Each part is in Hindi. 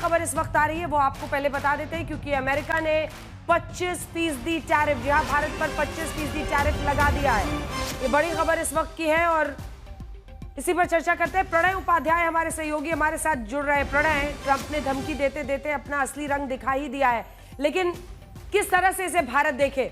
खबर इस वक्त आ रही है वो आपको पहले बता देते हैं, क्योंकि अमेरिका ने 25% टैरिफ, जहां भारत पर 25% टैरिफ लगा दिया है। ये बड़ी खबर इस वक्त की है और इसी पर चर्चा करते हैं। प्रणय उपाध्याय हमारे सहयोगी हमारे साथ जुड़ रहे हैं। प्रणय, ट्रंप ने धमकी देते देते अपना असली रंग दिखा ही दिया है, लेकिन किस तरह से इसे भारत देखे,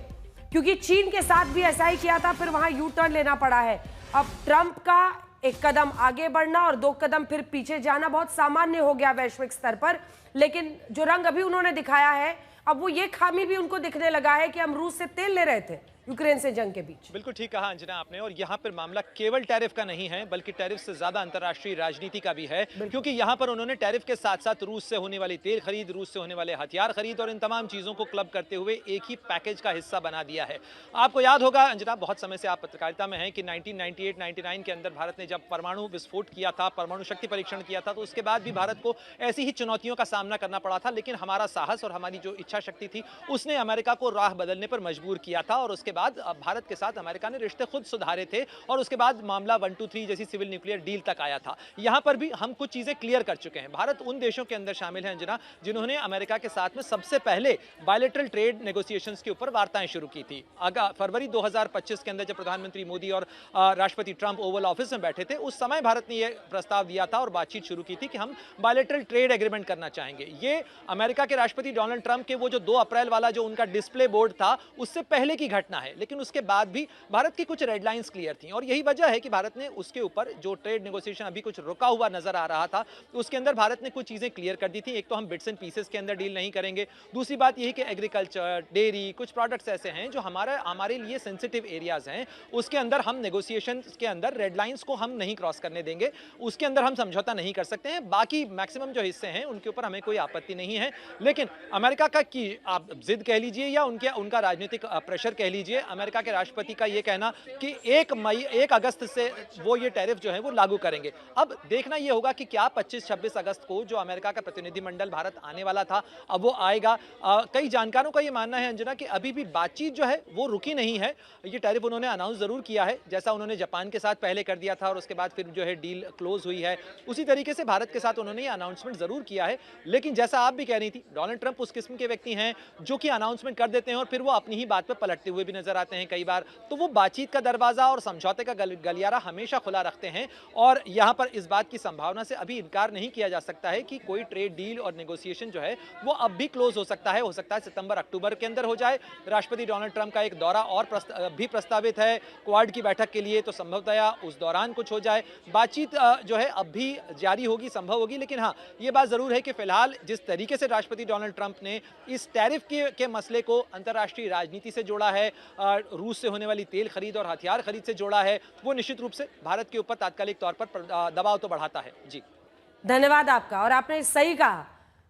क्योंकि चीन के साथ भी ऐसा ही किया था, फिर वहां यू टर्न लेना पड़ा है। अब ट्रंप का एक कदम आगे बढ़ना और 2 कदम फिर पीछे जाना बहुत सामान्य हो गया वैश्विक स्तर पर, लेकिन जो रंग अभी उन्होंने दिखाया है, अब वो ये खामी भी उनको दिखने लगा है कि हम रूस से तेल ले रहे थे यूक्रेन से जंग के बीच। बिल्कुल ठीक कहा अंजना आपने, और यहाँ पर मामला केवल टैरिफ का नहीं है, बल्कि टैरिफ से ज्यादा अंतर्राष्ट्रीय राजनीति का भी है, क्योंकि यहाँ पर उन्होंने टैरिफ के साथ साथ रूस से होने वाली तेल खरीद, रूस से होने वाले हथियार खरीद और इन तमाम चीजों को क्लब करते हुए एक ही पैकेज का हिस्सा बना दिया है। आपको याद होगा अंजना, बहुत समय से आप पत्रकारिता में हैं कि 1998-99 के अंदर भारत ने जब परमाणु विस्फोट किया था, परमाणु शक्ति परीक्षण किया था, तो उसके बाद भी भारत को ऐसी ही चुनौतियों का सामना करना पड़ा था, लेकिन हमारा साहस और हमारी जो इच्छा शक्ति थी उसने अमेरिका को राह बदलने पर मजबूर किया था, और उसके बाद भारत के साथ अमेरिका ने रिश्ते खुद सुधारे थे, और उसके बाद मामला 1-2-3 जैसी सिविल न्यूक्लियर डील तक आया था। यहां पर भी हम कुछ चीजें क्लियर कर चुके हैं। भारत उन देशों के अंदर शामिल है अंजना, जिन्होंने अमेरिका के साथ में सबसे पहले बायलैटरल ट्रेड नेगोशिएशंस के ऊपर वार्ताएं शुरू की थी। फरवरी 2025 के अंदर जब प्रधानमंत्री मोदी और राष्ट्रपति ट्रंप ओवल ऑफिस में बैठे थे, उस समय भारत ने यह प्रस्ताव दिया था और बातचीत शुरू की थी कि हम बायलैटरल ट्रेड एग्रीमेंट करना चाहेंगे। ये अमेरिका के राष्ट्रपति डोनाल्ड ट्रंप के वो जो 2 अप्रैल वाला जो उनका डिस्प्ले बोर्ड था, उससे पहले की घटना है, लेकिन उसके बाद भी भारत की कुछ रेड लाइंस क्लियर थी, और यही वजह है कि भारत ने उसके ऊपर जो ट्रेड नेगोशिएशन अभी कुछ रुका हुआ नजर आ रहा था, उसके अंदर भारत ने कुछ चीजें क्लियर कर दी थी। एक तो हम बिट्स एंड पीसेस के अंदर डील नहीं करेंगे, दूसरी बात यह कि एग्रीकल्चर, डेयरी, कुछ प्रोडक्ट्स ऐसे हैं जो हमारे लिए सेंसिटिव एरियाज हैं, उसके अंदर हम नेगोशिएशन के अंदर रेड लाइंस को हम नहीं क्रॉस करने देंगे, उसके अंदर हम समझौता नहीं कर सकते हैं। बाकी मैक्सिमम जो हिस्से हैं उनके ऊपर हमें कोई आपत्ति नहीं है, लेकिन अमेरिका का की आप जिद कह लीजिए या उनका राजनीतिक प्रेशर कह लीजिए, अमेरिका के राष्ट्रपति का यह कहना कि 1 अगस्त से वो ये टैरिफ जो है वो लागू करेंगे। अब देखना ये होगा कि क्या 25-26 अगस्त को जो अमेरिका का प्रतिनिधिमंडल भारत आने वाला था, अब वो आएगा। कई जानकारों का ये मानना है अंजना कि अभी भी बातचीत जो है वो रुकी नहीं है। ये टैरिफ उन्होंने अनाउंस जरूर किया है, जैसा उन्होंने जापान के साथ पहले कर दिया था और उसके बाद फिर जो है डील क्लोज हुई है, उसी तरीके से भारत के साथ उन्होंने ये अनाउंसमेंट जरूर किया है। लेकिन जैसा आप भी कह रही थी, डोनाल्ड ट्रंप उस किस्म के व्यक्ति हैं जो कि अनाउंसमेंट कर देते हैं और फिर वो अपनी ही बात पर पलटते हुए भी नजर आते हैं कई बार। तो वो बातचीत का दरवाजा और समझौते का गलियारा हमेशा खुला रखते हैं, और यहां पर इस बात की संभावना से अभी इनकार नहीं किया जा सकता है कि कोई ट्रेड डील और नेगोशिएशन जो है वो अब भी क्लोज हो सकता है सितंबर-अक्टूबर के अंदर हो जाए। राष्ट्रपति डोनाल्ड ट्रंप का एक दौरा और भी प्रस्तावित है क्वाड की बैठक के लिए, तो संभवतया उस दौरान कुछ हो जाए। बातचीत जो है अब भी जारी होगी, संभव होगी, लेकिन हाँ, ये बात जरूर है कि फिलहाल जिस तरीके से राष्ट्रपति डोनाल्ड ट्रंप ने इस टैरिफ के मसले को अंतर्राष्ट्रीय राजनीति से जोड़ा है, रूस से होने वाली तेल खरीद और हथियार खरीद से जोड़ा है, वो निश्चित रूप से भारत के ऊपर तात्कालिक तौर पर दबाव तो बढ़ाता है। जी धन्यवाद आपका, और आपने सही कहा,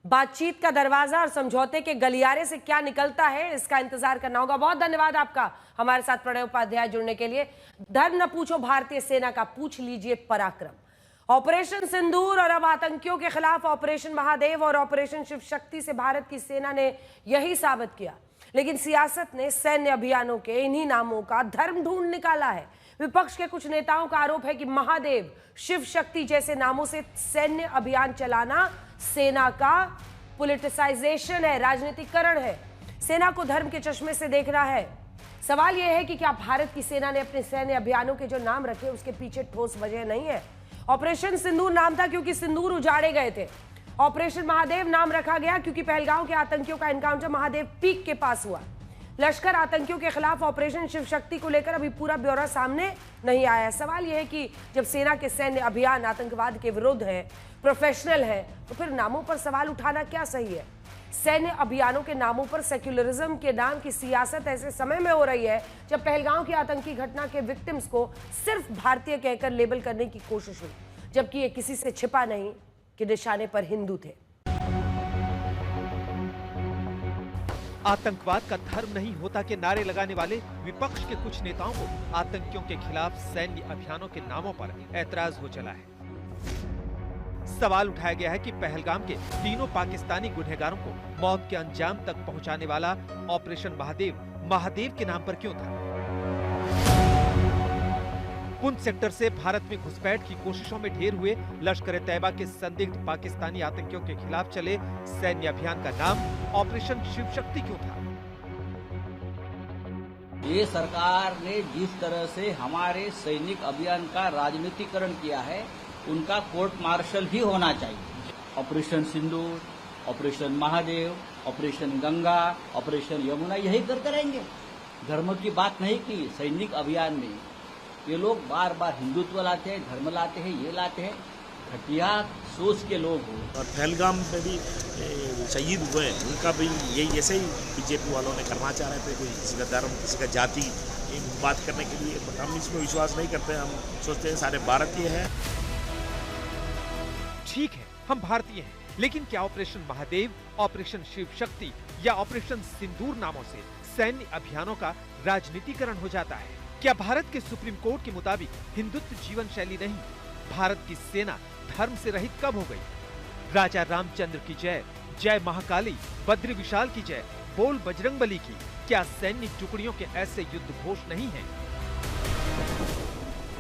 बातचीत का दरवाजा और समझौते के गलियारे से क्या निकलता है इसका इंतजार करना होगा। बहुत धन्यवाद आपका हमारे साथ प्रणय उपाध्याय जुड़ने के लिए। धर्म न पूछो भारतीय सेना का, पूछ लीजिए पराक्रम। ऑपरेशन सिंदूर और अब आतंकियों के खिलाफ ऑपरेशन महादेव और ऑपरेशन शिव शक्ति से भारत की सेना ने यही साबित किया, लेकिन सियासत ने सैन्य अभियानों के इन्हीं नामों का धर्म ढूंढ निकाला है। विपक्ष के कुछ नेताओं का आरोप है कि महादेव, शिव शक्ति जैसे नामों से सैन्य अभियान चलाना सेना का पॉलिटिसाइजेशन है, राजनीतिकरण है, सेना को धर्म के चश्मे से देखना है। सवाल यह है कि क्या भारत की सेना ने अपने सैन्य अभियानों के जो नाम रखे उसके पीछे ठोस वजह नहीं है? ऑपरेशन सिंदूर नाम था क्योंकि सिंदूर उजाड़े गए थे। ऑपरेशन महादेव नाम रखा गया क्योंकि पहलगांव के आतंकियों का एनकाउंटर महादेव पीक के पास हुआ। लश्कर आतंकियों के खिलाफ ऑपरेशन शिव शक्ति को लेकर अभी पूरा ब्यौरा सामने नहीं आया है। सवाल यह है कि जब सेना के सैन्य अभियान आतंकवाद के विरुद्ध है, प्रोफेशनल है, तो फिर नामों पर सवाल उठाना क्या सही है? सैन्य अभियानों के नामों पर सेक्युलरिज्म के नाम की सियासत ऐसे समय में हो रही है जब पहलगांव की आतंकी घटना के विक्टिम्स को सिर्फ भारतीय कहकर लेबल करने की कोशिश हुई, जबकि ये किसी से छिपा नहीं कि निशाने पर हिंदू थे। आतंकवाद का धर्म नहीं होता के नारे लगाने वाले विपक्ष के कुछ नेताओं को आतंकियों के खिलाफ सैन्य अभियानों के नामों पर ऐतराज हो चला है। सवाल उठाया गया है कि पहलगाम के तीनों पाकिस्तानी गुनहगारों को मौत के अंजाम तक पहुंचाने वाला ऑपरेशन महादेव महादेव के नाम पर क्यों था? पुंछ सेक्टर से भारत में घुसपैठ की कोशिशों में ढेर हुए लश्कर ए तैयबा के संदिग्ध पाकिस्तानी आतंकियों के खिलाफ चले सैन्य अभियान का नाम ऑपरेशन शिव शक्ति क्यों था? ये सरकार ने जिस तरह से हमारे सैनिक अभियान का राजनीतिकरण किया है, उनका कोर्ट मार्शल भी होना चाहिए। Operation Sindoor, operation Mahadev, operation Ganga, operation Yamuna, यही करते रहेंगे। धर्म की बात नहीं की सैनिक अभियान में। ये लोग बार बार हिंदुत्व लाते हैं, धर्म लाते हैं, ये लाते हैं। घटिया सोच के लोग हो। और पहलगाम में भी शहीद हुए, उनका भी यही ऐसे ही बीजेपी वालों ने करना चाह रहे थे, कोई किसी का धर्म, किसी का जाति बात करने के लिए। हम इसमें विश्वास नहीं करते, हम सोचते हैं सारे भारतीय हैं। ठीक है, हम भारतीय हैं, लेकिन क्या ऑपरेशन महादेव, ऑपरेशन शिव शक्ति या ऑपरेशन सिंदूर नामों से सैन्य अभियानों का राजनीतिकरण हो जाता है? क्या भारत के सुप्रीम कोर्ट के मुताबिक हिंदुत्व जीवन शैली नहीं, भारत की सेना धर्म से रहित कब हो गई? राजा रामचंद्र की जय, जय महाकाली, बद्री विशाल की जय, बोल बजरंगबली की। क्या सैन्य टुकड़ियों के ऐसे युद्ध घोष नहीं हैं?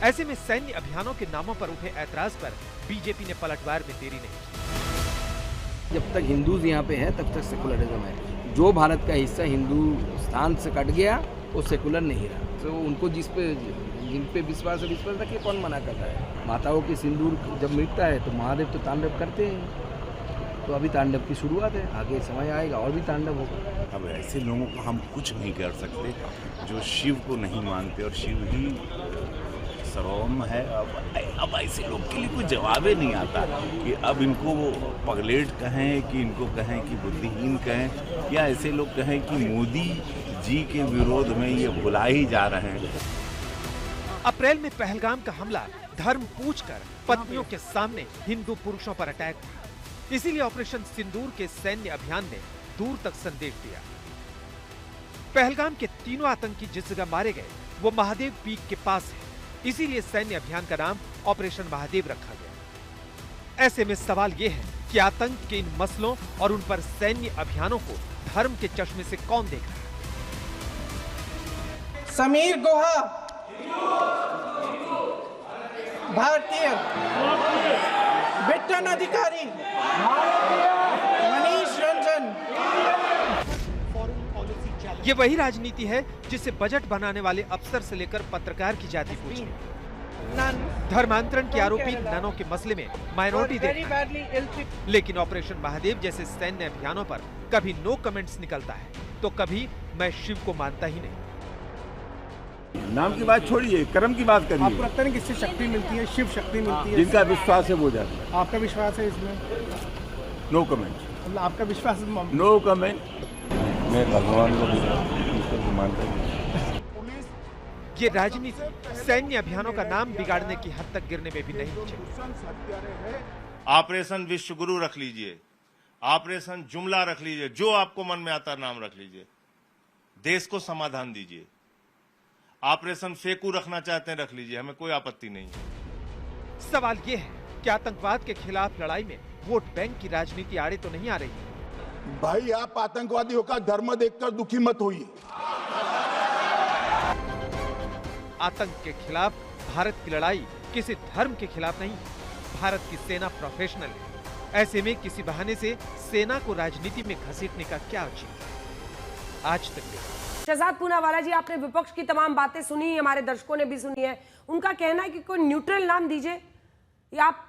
ऐसे में सैन्य अभियानों के नामों पर उठे ऐतराज पर बीजेपी ने पलटवार में देरी नहीं की। जब तक हिंदूज यहाँ पे है तब तक सेकुलरिज्म है। जो भारत का हिस्सा हिंदुस्तान से कट गया वो सेकुलर नहीं रहा। तो उनको जिन पे विश्वास रखिए, कौन मना कर रहा है? माताओं की सिंदूर जब मिटता है तो महादेव तो तांडव करते हैं। तो अभी तांडव की शुरुआत है, आगे समय आएगा और भी तांडव होगा। अब ऐसे लोगों को हम कुछ नहीं कर सकते जो शिव को नहीं मानते, और शिव ही सर्वोम है। अब ऐसे लोग के लिए कोई जवाब ही नहीं आता कि अब इनको पगलेट कहें कि इनको कहें कि बुद्धिहीन कहें, या ऐसे लोग कहें कि मोदी जी के विरोध में ये भुला ही जा रहे हैं। अप्रैल में पहलगाम का हमला धर्म पूछकर पत्नियों के सामने हिंदू पुरुषों पर अटैक था। इसीलिए ऑपरेशन सिंदूर के सैन्य अभियान ने दूर तक संदेश दिया। पहलगाम के तीनों आतंकी जिस जगह मारे गए वो महादेव पीक के पास है, इसीलिए सैन्य अभियान का नाम ऑपरेशन महादेव रखा गया। ऐसे में सवाल ये है कि आतंक के इन मसलों और उन पर सैन्य अभियानों को धर्म के चश्मे से कौन देख रहा है? समीर गुहा भारतीय, बिट्टन अधिकारी, मनीष रंजन। ये वही राजनीति है जिसे बजट बनाने वाले अफसर से लेकर पत्रकार की जाति पूछे। धर्मांतरण के आरोपी ननों के मसले में माइनॉरिटी देखता है, लेकिन ऑपरेशन महादेव जैसे सैन्य अभियानों पर कभी नो कमेंट्स निकलता है, तो कभी मैं शिव को मानता ही नहीं। नाम की बात छोड़िए, कर्म की बात करिए। आपको लगता है किससे शक्ति मिलती है? शिव शक्ति मिलती है। जिनका विश्वास है वो जाता है। आपका विश्वास है इसमें? No comment. मतलब आपका विश्वास? No comment. मैं भगवान को मानता हूँ। ये राजनीति सैन्य अभियानों का नाम बिगाड़ने की हद तक गिरने में भी नहीं पहुंची। ऑपरेशन विश्व गुरु रख लीजिए, ऑपरेशन जुमला रख लीजिए, जो आपको मन में आता नाम रख लीजिए, देश को समाधान दीजिए। ऑपरेशन फेकू रखना चाहते हैं रख लीजिए, हमें कोई आपत्ति नहीं है। सवाल ये है कि आतंकवाद के खिलाफ लड़ाई में वोट बैंक की राजनीति आड़े तो नहीं आ रही है? भाई आप आतंकवादियों का धर्म देखकर दुखी मत होइए। आतंक के खिलाफ भारत की लड़ाई किसी धर्म के खिलाफ नहीं। भारत की सेना प्रोफेशनल है। ऐसे में किसी बहाने से सेना को राजनीति में घसीटने का क्या औचित्य है? आज तक शहजाद पूनावाला जी, आपने विपक्ष की तमाम बातें सुनी, हमारे दर्शकों ने भी सुनी है। उनका कहना है कि कोई न्यूट्रल नाम दीजिए, या आप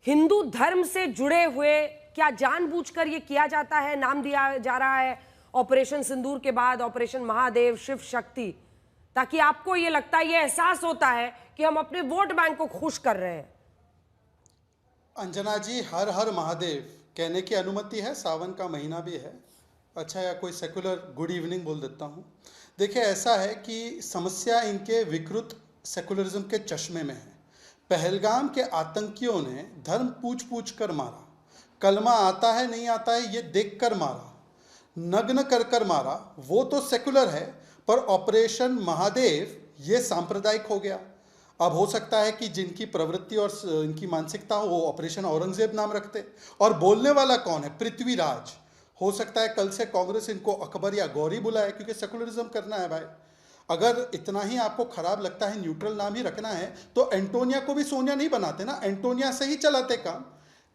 हिंदू धर्म से जुड़े हुए, क्या जानबूझकर ये किया जाता है, नाम दिया जा रहा है ऑपरेशन सिंदूर के बाद ऑपरेशन महादेव, शिव शक्ति, ताकि आपको ये लगता है, ये एहसास होता है कि हम अपने वोट बैंक को खुश कर रहे हैं? अंजना जी, हर हर महादेव कहने की अनुमति है, सावन का महीना भी है। अच्छा, या कोई सेकुलर गुड इवनिंग बोल देता हूँ। देखिए, ऐसा है कि समस्या इनके विकृत सेकुलरिज्म के चश्मे में है। पहलगाम के आतंकियों ने धर्म पूछ पूछ कर मारा, कलमा आता है नहीं आता है ये देख कर मारा, नग्न कर कर मारा, वो तो सेकुलर है, पर ऑपरेशन महादेव ये सांप्रदायिक हो गया। अब हो सकता है कि जिनकी प्रवृत्ति और इनकी मानसिकता हो वो ऑपरेशन औरंगजेब नाम रखते, और बोलने वाला कौन है? पृथ्वीराज। हो सकता है कल से कांग्रेस इनको अकबर या गौरी बुलाए, क्योंकि सेकुलरिज्म करना है भाई। अगर इतना ही आपको खराब लगता है, न्यूट्रल नाम ही रखना है, तो एंटोनिया को भी सोनिया नहीं बनाते ना, एंटोनिया से ही चलाते काम।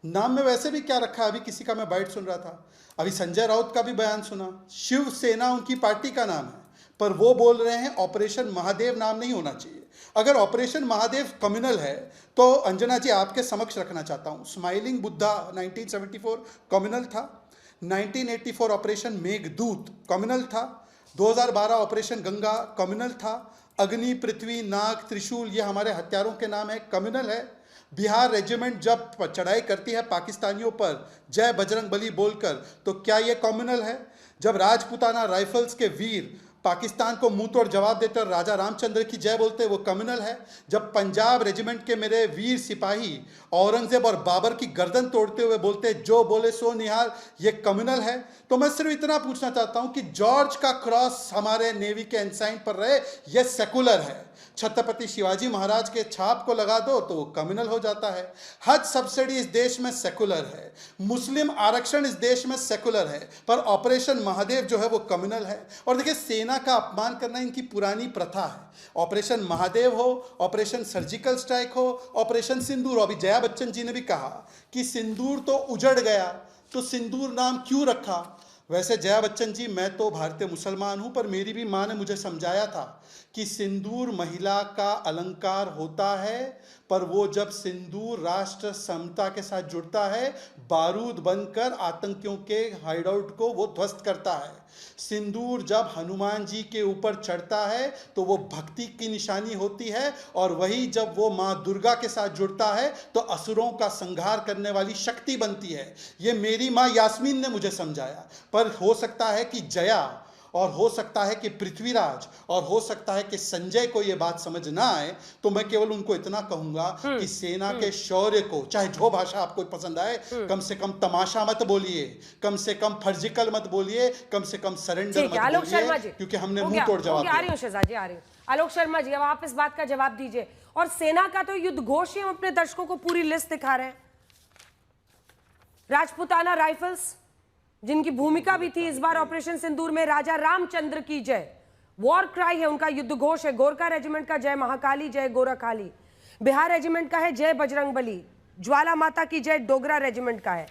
नाम में वैसे भी क्या रखा है, अभी किसी का मैं बाइट सुन रहा था, अभी संजय राउत का भी बयान सुना, शिवसेना उनकी पार्टी का नाम है, पर वो बोल रहे हैं ऑपरेशन महादेव नाम नहीं होना चाहिए। अगर ऑपरेशन महादेव कम्युनल है तो अंजना जी आपके समक्ष रखना चाहता हूं, स्माइलिंग बुद्धा 1974 कम्युनल था, 1984 ऑपरेशन मेघदूत कम्युनल था, 2012 ऑपरेशन गंगा कम्युनल था, अग्नि, पृथ्वी, नाग, त्रिशूल ये हमारे हथियारों के नाम है, कम्युनल है। बिहार रेजिमेंट जब चढ़ाई करती है पाकिस्तानियों पर जय बजरंग बली बोलकर, तो क्या ये कम्युनल है? जब राजपूताना राइफल्स के वीर पाकिस्तान को मुंह तोड़ जवाब देते और राजा रामचंद्र की जय बोलते, वो कम्युनल है। जब पंजाब रेजिमेंट के मेरे वीर सिपाही औरंगजेब और बाबर की गर्दन तोड़ते हुए बोलते जो बोले सो निहाल, ये कम्युनल है। तो मैं सिर्फ इतना पूछना चाहता हूं कि जॉर्ज का क्रॉस हमारे नेवी के एनसाइन पर रहे, यह सेकुलर है। छत्रपति शिवाजी महाराज के छाप को लगा दो तो वो कम्युनल हो जाता है। हज सब्सिडी इस देश में सेकुलर है, मुस्लिम आरक्षण इस देश में सेकुलर है, पर ऑपरेशन महादेव जो है वो कम्युनल है। और देखिए, सेना का अपमान करना इनकी पुरानी प्रथा है। ऑपरेशन महादेव हो, ऑपरेशन सर्जिकल स्ट्राइक हो, ऑपरेशन सिंदूर। अभी जया बच्चन जी ने भी कहा कि सिंदूर तो उजड़ गया, तो सिंदूर नाम क्यों रखा? वैसे जया बच्चन जी, मैं तो भारतीय मुसलमान हूं, पर मेरी भी मां ने मुझे समझाया था कि सिंदूर महिला का अलंकार होता है, पर वो जब सिंदूर राष्ट्र समता के साथ जुड़ता है, बारूद बनकर आतंकियों के हाइडआउट को वो ध्वस्त करता है। सिंदूर जब हनुमान जी के ऊपर चढ़ता है तो वो भक्ति की निशानी होती है, और वही जब वो माँ दुर्गा के साथ जुड़ता है तो असुरों का संहार करने वाली शक्ति बनती है। ये मेरी माँ यास्मीन ने मुझे समझाया। पर हो सकता है कि जया, और हो सकता है कि पृथ्वीराज, और हो सकता है कि संजय को यह बात समझ ना आए, तो मैं केवल उनको इतना कहूंगा कि सेना के शौर्य को, चाहे जो भाषा आपको पसंद आए, कम से कम तमाशा मत बोलिए, कम से कम फर्जिकल मत बोलिए, कम से कम सरेंडर मत बोलिए, क्योंकि हमने मुंह तोड़ जवाब दिया। आ रही हूं शहजाद जी, आ रही हूं। आलोक शर्मा जी, अब आप इस बात का जवाब दीजिए। और सेना का तो युद्ध घोष ही हम अपने दर्शकों को पूरी लिस्ट दिखा रहे हैं। राजपूताना राइफल्स, जिनकी भूमिका भी थी इस बार ऑपरेशन सिंदूर में, राजा रामचंद्र की जय, वॉर क्राई है उनका, युद्ध घोष है। गोरखा रेजिमेंट का जय महाकाली, जय गोरखाली। बिहार रेजिमेंट का है जय बजरंग बली। ज्वाला माता की जय डोगरा रेजिमेंट का है।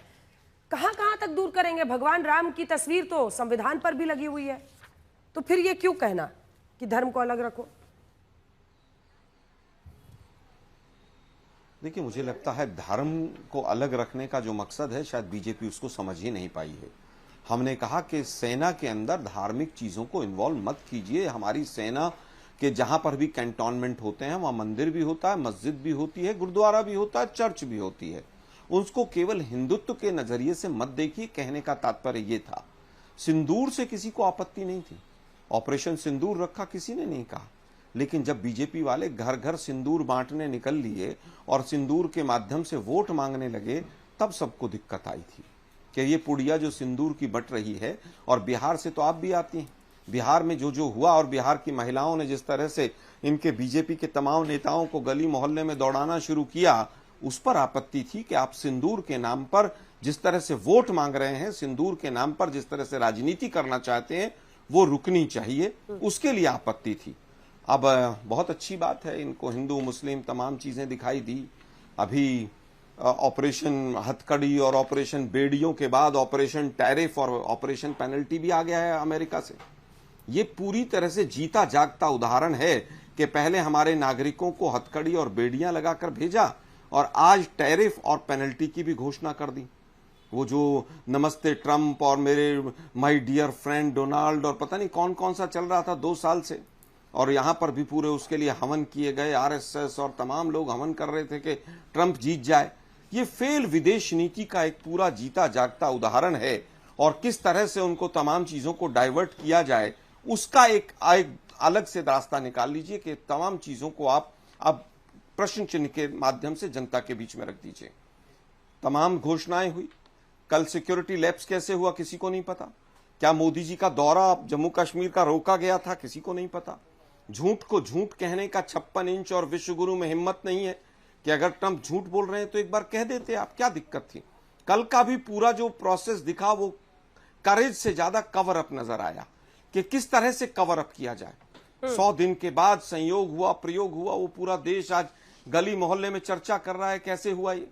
कहां कहां तक दूर करेंगे? भगवान राम की तस्वीर तो संविधान पर भी लगी हुई है, तो फिर ये क्यों कहना कि धर्म को अलग रखो? देखिए, मुझे लगता है धर्म को अलग रखने का जो मकसद है, शायद बीजेपी उसको समझ ही नहीं पाई है। हमने कहा कि सेना के अंदर धार्मिक चीजों को इन्वॉल्व मत कीजिए। हमारी सेना के जहां पर भी कैंटोनमेंट होते हैं वहां मंदिर भी होता है, मस्जिद भी होती है, गुरुद्वारा भी होता है, चर्च भी होती है। उसको केवल हिंदुत्व के नजरिए से मत देखिए। कहने का तात्पर्य ये था। सिंदूर से किसी को आपत्ति नहीं थी, ऑपरेशन सिंदूर रखा किसी ने नहीं कहा, लेकिन जब बीजेपी वाले घर घर सिंदूर बांटने निकल लिए और सिंदूर के माध्यम से वोट मांगने लगे, तब सबको दिक्कत आई थी कि ये पुड़िया जो सिंदूर की बट रही है। और बिहार से तो आप भी आती हैं, बिहार में जो जो हुआ और बिहार की महिलाओं ने जिस तरह से इनके बीजेपी के तमाम नेताओं को गली मोहल्ले में दौड़ाना शुरू किया, उस पर आपत्ति थी कि आप सिंदूर के नाम पर जिस तरह से वोट मांग रहे हैं, सिंदूर के नाम पर जिस तरह से राजनीति करना चाहते हैं, वो रुकनी चाहिए, उसके लिए आपत्ति थी। अब बहुत अच्छी बात है, इनको हिंदू मुस्लिम तमाम चीजें दिखाई दी। अभी ऑपरेशन हथकड़ी और ऑपरेशन बेड़ियों के बाद ऑपरेशन टैरिफ और ऑपरेशन पेनल्टी भी आ गया है अमेरिका से। ये पूरी तरह से जीता जागता उदाहरण है कि पहले हमारे नागरिकों को हथकड़ी और बेड़ियां लगाकर भेजा और आज टैरिफ और पेनल्टी की भी घोषणा कर दी। वो जो नमस्ते ट्रंप और मेरे माय डियर फ्रेंड डोनाल्ड और पता नहीं कौन कौन सा चल रहा था 2 साल से, और यहां पर भी पूरे उसके लिए हवन किए गए, आरएसएस और तमाम लोग हवन कर रहे थे कि ट्रंप जीत जाए। ये फेल विदेश नीति का एक पूरा जीता जागता उदाहरण है, और किस तरह से उनको तमाम चीजों को डाइवर्ट किया जाए उसका एक अलग से रास्ता निकाल लीजिए कि तमाम चीजों को आप अब प्रश्न चिन्ह के माध्यम से जनता के बीच में रख दीजिए। तमाम घोषणाएं हुई, कल सिक्योरिटी लैप्स कैसे हुआ किसी को नहीं पता। क्या मोदी जी का दौरा जम्मू कश्मीर का रोका गया था, किसी को नहीं पता। झूठ को झूठ कहने का 56 इंच और विश्वगुरु में हिम्मत नहीं है कि अगर ट्रंप झूठ बोल रहे हैं तो एक बार कह देते आप, क्या दिक्कत थी। कल का भी पूरा जो प्रोसेस दिखा वो करेज से ज्यादा कवर अप नजर आया कि किस तरह से कवर अप किया जाए। 100 दिन के बाद संयोग हुआ, प्रयोग हुआ, वो पूरा देश आज गली मोहल्ले में चर्चा कर रहा है कैसे हुआ ये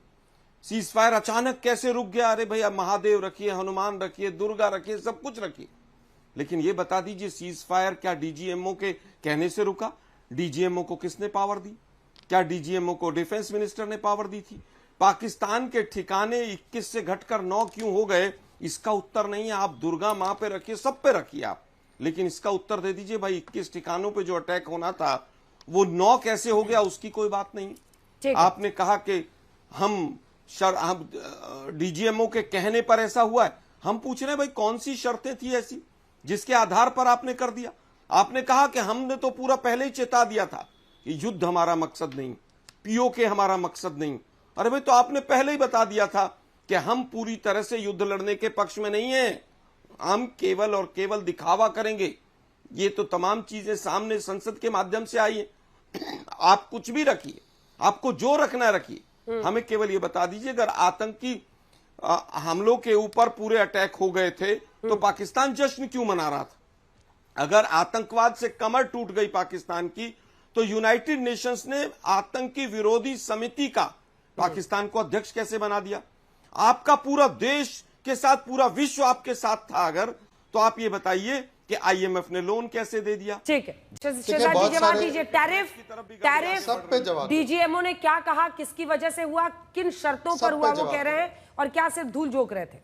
सीज फायर, अचानक कैसे रुक गया। अरे भैया महादेव रखिए, हनुमान रखिए, दुर्गा रखिए, सब कुछ रखिए, लेकिन ये बता दीजिए सीज फायर क्या डीजीएमओ के कहने से रुका? डीजीएमओ को किसने पावर दी? क्या डीजीएमओ को डिफेंस मिनिस्टर ने पावर दी थी? पाकिस्तान के ठिकाने 21 से घटकर 9 क्यों हो गए, इसका उत्तर नहीं है। आप दुर्गा मां पे रखिए, सब पे रखिए आप, लेकिन इसका उत्तर दे दीजिए भाई 21 ठिकानों पे जो अटैक होना था वो 9 कैसे हो गया, उसकी कोई बात नहीं। आपने कहा कि हम डीजीएमओ के कहने पर ऐसा हुआ है। हम पूछ रहे हैं भाई कौन सी शर्तें थी ऐसी जिसके आधार पर आपने कर दिया? आपने कहा कि हमने तो पूरा पहले ही चेता दिया था कि युद्ध हमारा मकसद नहीं, पीओके हमारा मकसद नहीं। अरे भाई तो आपने पहले ही बता दिया था कि हम पूरी तरह से युद्ध लड़ने के पक्ष में नहीं है, हम केवल और केवल दिखावा करेंगे। ये तो तमाम चीजें सामने संसद के माध्यम से आई है। आप कुछ भी रखिए, आपको जो रखना रखिए, हमें केवल ये बता दीजिए अगर आतंकी हमलों के ऊपर पूरे अटैक हो गए थे तो पाकिस्तान जश्न क्यों मना रहा था? अगर आतंकवाद से कमर टूट गई पाकिस्तान की तो यूनाइटेड नेशंस ने आतंकी विरोधी समिति का पाकिस्तान को अध्यक्ष कैसे बना दिया? आपका पूरा देश के साथ पूरा विश्व आपके साथ था अगर, तो आप ये बताइए कि आईएमएफ ने लोन कैसे दे दिया? ठीक है, जवाब दीजिए। टैरिफ डीजीएमओ ने क्या कहा, किसकी वजह से हुआ, किन शर्तों पर हुआ वो कह रहे हैं, और क्या सिर्फ धूल झोंक रहे थे?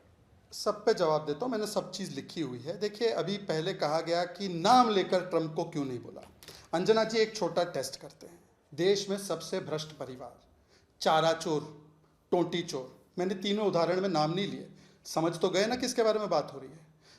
सब पे जवाब देता हूं, मैंने सब चीज लिखी हुई है। देखिए अभी पहले कहा गया कि नाम लेकर ट्रंप को क्यों नहीं बोला। अंजना जी एक छोटा टेस्ट करते हैं। देश में सबसे भ्रष्ट परिवार, चारा चोर, टोंटी चोर, मैंने तीनों उदाहरण में नाम नहीं लिए, समझ तो गए ना किसके बारे में बात हो रही है।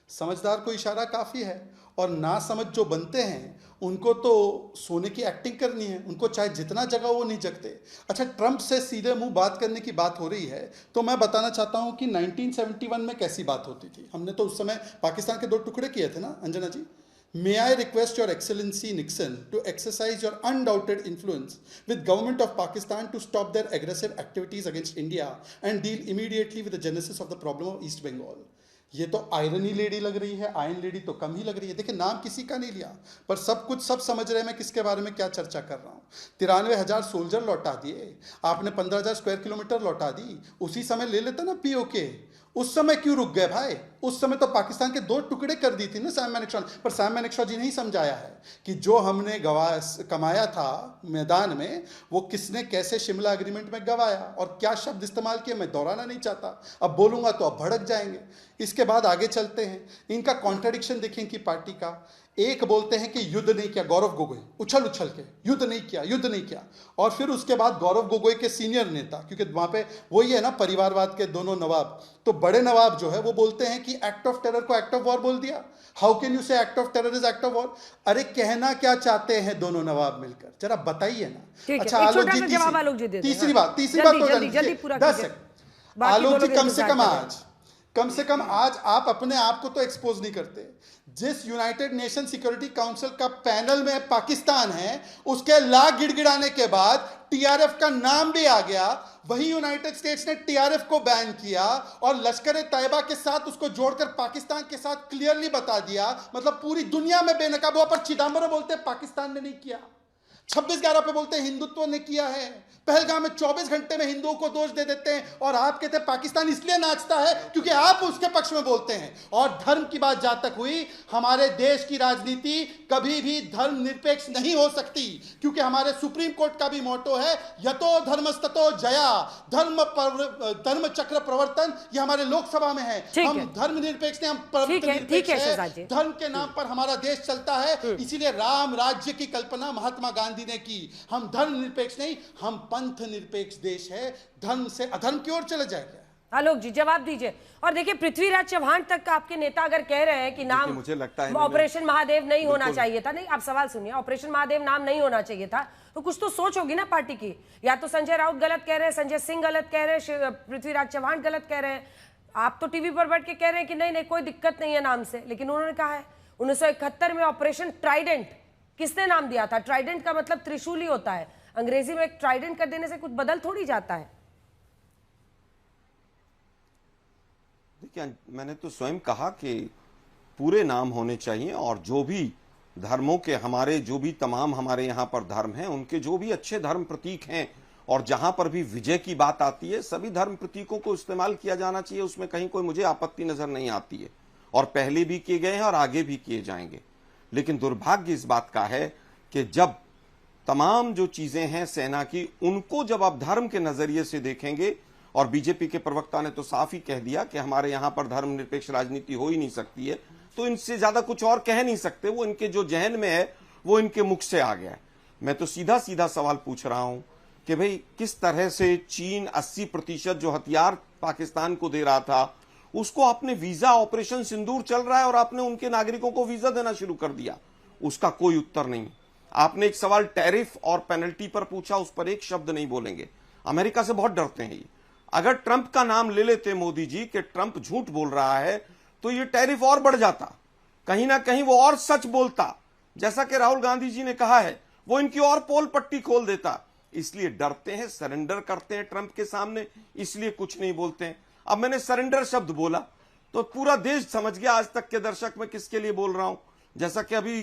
समझदार को इशारा काफ़ी है, और ना समझ जो बनते हैं उनको तो सोने की एक्टिंग करनी है, उनको चाहे जितना जगह वो नहीं जगते। अच्छा, ट्रंप से सीधे मुंह बात करने की बात हो रही है तो मैं बताना चाहता हूं कि 1971 में कैसी बात होती थी। हमने तो उस समय पाकिस्तान के 2 टुकड़े किए थे ना अंजना जी। May I request Your Excellency Nixon to exercise your undoubted influence with government of Pakistan to stop their aggressive activities against India and deal immediately with the genesis of the problem of East Bengal. ये तो आयरनी लेडी लग रही है, आयन लेडी तो कम ही लग रही है। देखिए नाम किसी का नहीं लिया, पर सब कुछ सब समझ रहे हैं मैं किसके बारे में क्या चर्चा कर रहा हूँ। 93,000 सोल्जर लौटा दिए आपने, 15,000 स्क्वायर किलोमीटर लौटा दी। उसी समय ले लेते ना पीओके, उस समय क्यों रुक गए भाई? उस समय तो पाकिस्तान के 2 टुकड़े कर दी थी ना सैम मानेकशॉ। पर सैम मानेकशॉ जी ने ही समझाया है कि जो हमने कमाया था मैदान में वो किसने कैसे शिमला एग्रीमेंट में गवाया और क्या शब्द इस्तेमाल किए, मैं दोहराना नहीं चाहता। अब बोलूंगा तो अब भड़क जाएंगे। इसके बाद आगे चलते हैं, इनका कॉन्ट्रडिक्शन देखिए इनकी पार्टी का। एक बोलते हैं कि युद्ध नहीं किया, गौरव गोगोई उछल उछल के युद्ध नहीं किया, युद्ध नहीं किया। और फिर उसके बाद गौरव गोगोई के सीनियर नेता, क्योंकि वहां पे वही है ना परिवारवाद के दोनों नवाब, तो बड़े नवाब जो है वो बोलते हैं कि एक्ट ऑफ टेरर को एक्ट ऑफ वॉर बोल दिया। हाउ कैन यू से act of terror is act of war? अरे कहना क्या चाहते हैं दोनों नवाब मिलकर, जरा बताइए ना। अच्छा आलोक जी तीसरी बात तो 10 सेकंड। आलोक जी कम से कम आज आप अपने आप को तो एक्सपोज नहीं करते। जिस यूनाइटेड नेशन सिक्योरिटी काउंसिल का पैनल में पाकिस्तान है उसके लाख गिड़गिड़ाने के बाद टीआरएफ का नाम भी आ गया। वही यूनाइटेड स्टेट्स ने टीआरएफ को बैन किया और लश्कर तैयबा के साथ उसको जोड़कर पाकिस्तान के साथ क्लियरली बता दिया, मतलब पूरी दुनिया में बेनकाब हुआ। पर चिदंबरम बोलते हैं पाकिस्तान ने नहीं किया, 26/11 पे बोलते हैं हिंदुत्व ने किया है, पहलगाम में 24 घंटे में हिंदुओं को दोष दे देते हैं, और आप कहते हैं पाकिस्तान इसलिए नाचता है क्योंकि आप उसके पक्ष में बोलते हैं। और धर्म की बात जहां तक हुई, हमारे देश की राजनीति कभी भी धर्मनिरपेक्ष नहीं हो सकती, क्योंकि हमारे सुप्रीम कोर्ट का भी मोटो है यतो धर्मस्ततो जया, धर्म चक्र प्रवर्तन, ये हमारे लोकसभा में है। हम धर्मनिरपेक्ष नहीं, हम प्रवर्तन है। धर्म के नाम पर हमारा देश चलता है, इसीलिए राम राज्य की कल्पना महात्मा गांधी ने की। हम धर्म निरपेक्ष नहीं, हम पंथ निरपेक्ष देश है। धर्म से अधर्म की ओर चले जाएगा। आलोक जी जवाब दीजिए। और देखिए पृथ्वीराज चव्हाण तक आपके नेता अगर कह रहे हैं कि नाम मुझे लगता है ऑपरेशन महादेव नहीं होना चाहिए था, नहीं आप सवाल सुनिए, ऑपरेशन महादेव नाम नहीं होना चाहिए था, तो कुछ तो सोच होगी ना पार्टी की। या तो संजय राउत गलत कह रहे हैं, संजय सिंह गलत कह रहे हैं, पृथ्वीराज चव्हाण गलत कह रहे हैं, आप तो टीवी पर बैठ के कह रहे हैं कि नहीं नहीं कोई दिक्कत नहीं है नाम से, लेकिन उन्होंने कहा है 1971 में ऑपरेशन ट्राइडेंट किसने नाम दिया था? ट्राइडेंट का मतलब त्रिशूल ही होता है, अंग्रेजी में एक ट्राइडेंट कर देने से कुछ बदल थोड़ी जाता है। देखिए मैंने तो स्वयं कहा कि पूरे नाम होने चाहिए, और जो भी धर्मों के हमारे जो भी तमाम हमारे यहाँ पर धर्म हैं, उनके जो भी अच्छे धर्म प्रतीक हैं, और जहां पर भी विजय की बात आती है, सभी धर्म प्रतीकों को इस्तेमाल किया जाना चाहिए। उसमें कहीं कोई मुझे आपत्ति नजर नहीं आती है, और पहले भी किए गए हैं और आगे भी किए जाएंगे। लेकिन दुर्भाग्य इस बात का है कि जब तमाम जो चीजें हैं सेना की, उनको जब आप धर्म के नजरिए से देखेंगे, और बीजेपी के प्रवक्ता ने तो साफ ही कह दिया कि हमारे यहां पर धर्मनिरपेक्ष राजनीति हो ही नहीं सकती है, तो इनसे ज्यादा कुछ और कह नहीं सकते। वो इनके जो जहन में है वो इनके मुख से आ गया है। मैं तो सीधा सीधा सवाल पूछ रहा हूं कि भाई किस तरह से चीन 80% जो हथियार पाकिस्तान को दे रहा था, उसको आपने वीजा, ऑपरेशन सिंदूर चल रहा है और आपने उनके नागरिकों को वीजा देना शुरू कर दिया, उसका कोई उत्तर नहीं। आपने एक सवाल टैरिफ और पेनल्टी पर पूछा, उस पर एक शब्द नहीं बोलेंगे। अमेरिका से बहुत डरते हैं ये। अगर ट्रंप का नाम ले लेते मोदी जी कि ट्रंप झूठ बोल रहा है, तो ये टैरिफ और बढ़ जाता, कहीं ना कहीं वो और सच बोलता, जैसा कि राहुल गांधी जी ने कहा है, वो इनकी और पोल पट्टी खोल देता। इसलिए डरते हैं, सरेंडर करते हैं ट्रंप के सामने, इसलिए कुछ नहीं बोलते हैं। अब मैंने सरेंडर शब्द बोला तो पूरा देश समझ गया आज तक के दर्शक मैं किसके लिए बोल रहा हूं। जैसा कि अभी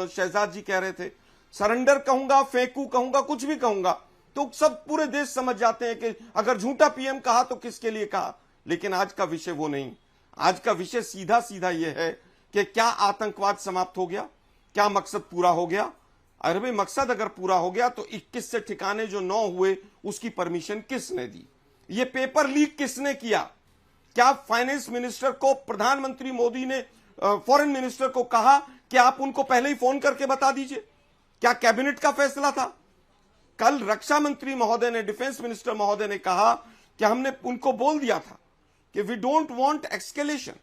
शहजाद जी कह रहे थे, सरेंडर कहूंगा, फेंकू कहूंगा, कुछ भी कहूंगा, तो सब पूरे देश समझ जाते हैं कि अगर झूठा पीएम कहा तो किसके लिए कहा। लेकिन आज का विषय वो नहीं। आज का विषय सीधा सीधा यह है कि क्या आतंकवाद समाप्त हो गया, क्या मकसद पूरा हो गया। अरे भाई मकसद अगर पूरा हो गया तो 21 से ठिकाने जो 9 हुए उसकी परमिशन किसने दी, ये पेपर लीक किसने किया। क्या फाइनेंस मिनिस्टर को प्रधानमंत्री मोदी ने फॉरेन मिनिस्टर को कहा कि आप उनको पहले ही फोन करके बता दीजिए? क्या कैबिनेट का फैसला था? कल रक्षा मंत्री महोदय ने, डिफेंस मिनिस्टर महोदय ने कहा कि हमने उनको बोल दिया था कि वी डोंट वांट एस्केलेशन।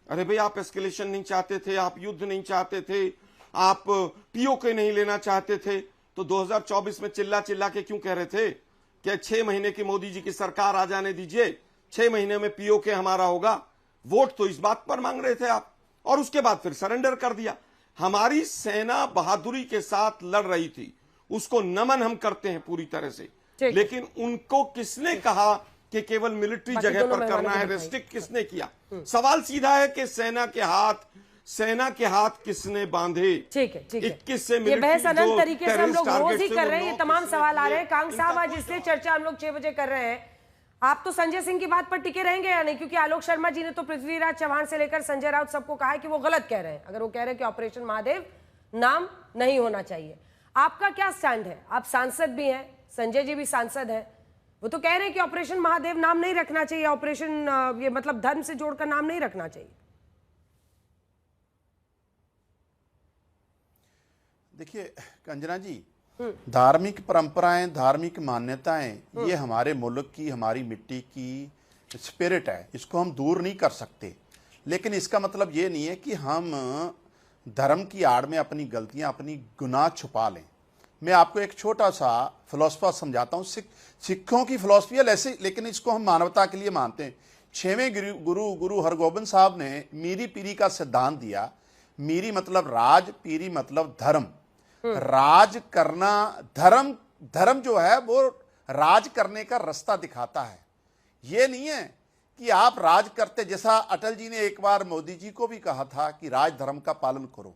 अरे भाई आप एस्केलेशन नहीं चाहते थे, आप युद्ध नहीं चाहते थे, आप पीओके नहीं लेना चाहते थे, तो 2024 में चिल्ला चिल्ला के क्यों कह रहे थे कि 6 महीने की मोदी जी की सरकार आ जाने दीजिए, 6 महीने में पीओके हमारा होगा। वोट तो इस बात पर मांग रहे थे आप, और उसके बाद फिर सरेंडर कर दिया। हमारी सेना बहादुरी के साथ लड़ रही थी, उसको नमन हम करते हैं पूरी तरह से। लेकिन उनको किसने कहा कि केवल मिलिट्री जगह पर करना है, रेस्ट्रिक्ट किसने किया? सवाल सीधा है कि सेना के हाथ किसने बांधे? ठीक है, ठीक है। 21 से ये बहस अनंत तरीके से हम लोग रोज ही कर रहे हैं, ये तमाम सवाल आ रहे हैं। कांग साहब, आज इसलिए चर्चा हम लोग 6 बजे कर रहे हैं, आप तो संजय सिंह की बात पर टिके रहेंगे या नहीं? क्योंकि आलोक शर्मा जी ने तो पृथ्वीराज चौहान से लेकर संजय राउत सबको कहा है कि वो गलत कह रहे हैं। अगर वो कह रहे हैं कि ऑपरेशन महादेव नाम नहीं होना चाहिए, आपका क्या स्टैंड है? आप सांसद भी हैं, संजय जी भी सांसद हैं, वो तो कह रहे हैं कि ऑपरेशन महादेव नाम नहीं रखना चाहिए, ऑपरेशन ये मतलब धर्म से जोड़कर नाम नहीं रखना चाहिए। देखिए कंजना जी, धार्मिक परंपराएं, धार्मिक मान्यताएं, ये हमारे मुल्क की, हमारी मिट्टी की स्पिरिट है, इसको हम दूर नहीं कर सकते। लेकिन इसका मतलब ये नहीं है कि हम धर्म की आड़ में अपनी गलतियां, अपनी गुनाह छुपा लें। मैं आपको एक छोटा सा फिलॉसफा समझाता हूँ। सिखों की फिलॉसफी है ऐसे, लेकिन इसको हम मानवता के लिए मानते हैं। 6वें गुरु हरगोबिंद साहब ने मीरी पीरी का सिद्धांत दिया। मीरी मतलब राज, पीरी मतलब धर्म। राज करना, धर्म जो है वो राज करने का रास्ता दिखाता है। ये नहीं है कि आप राज करते, जैसा अटल जी ने एक बार मोदी जी को भी कहा था कि राज धर्म का पालन करो।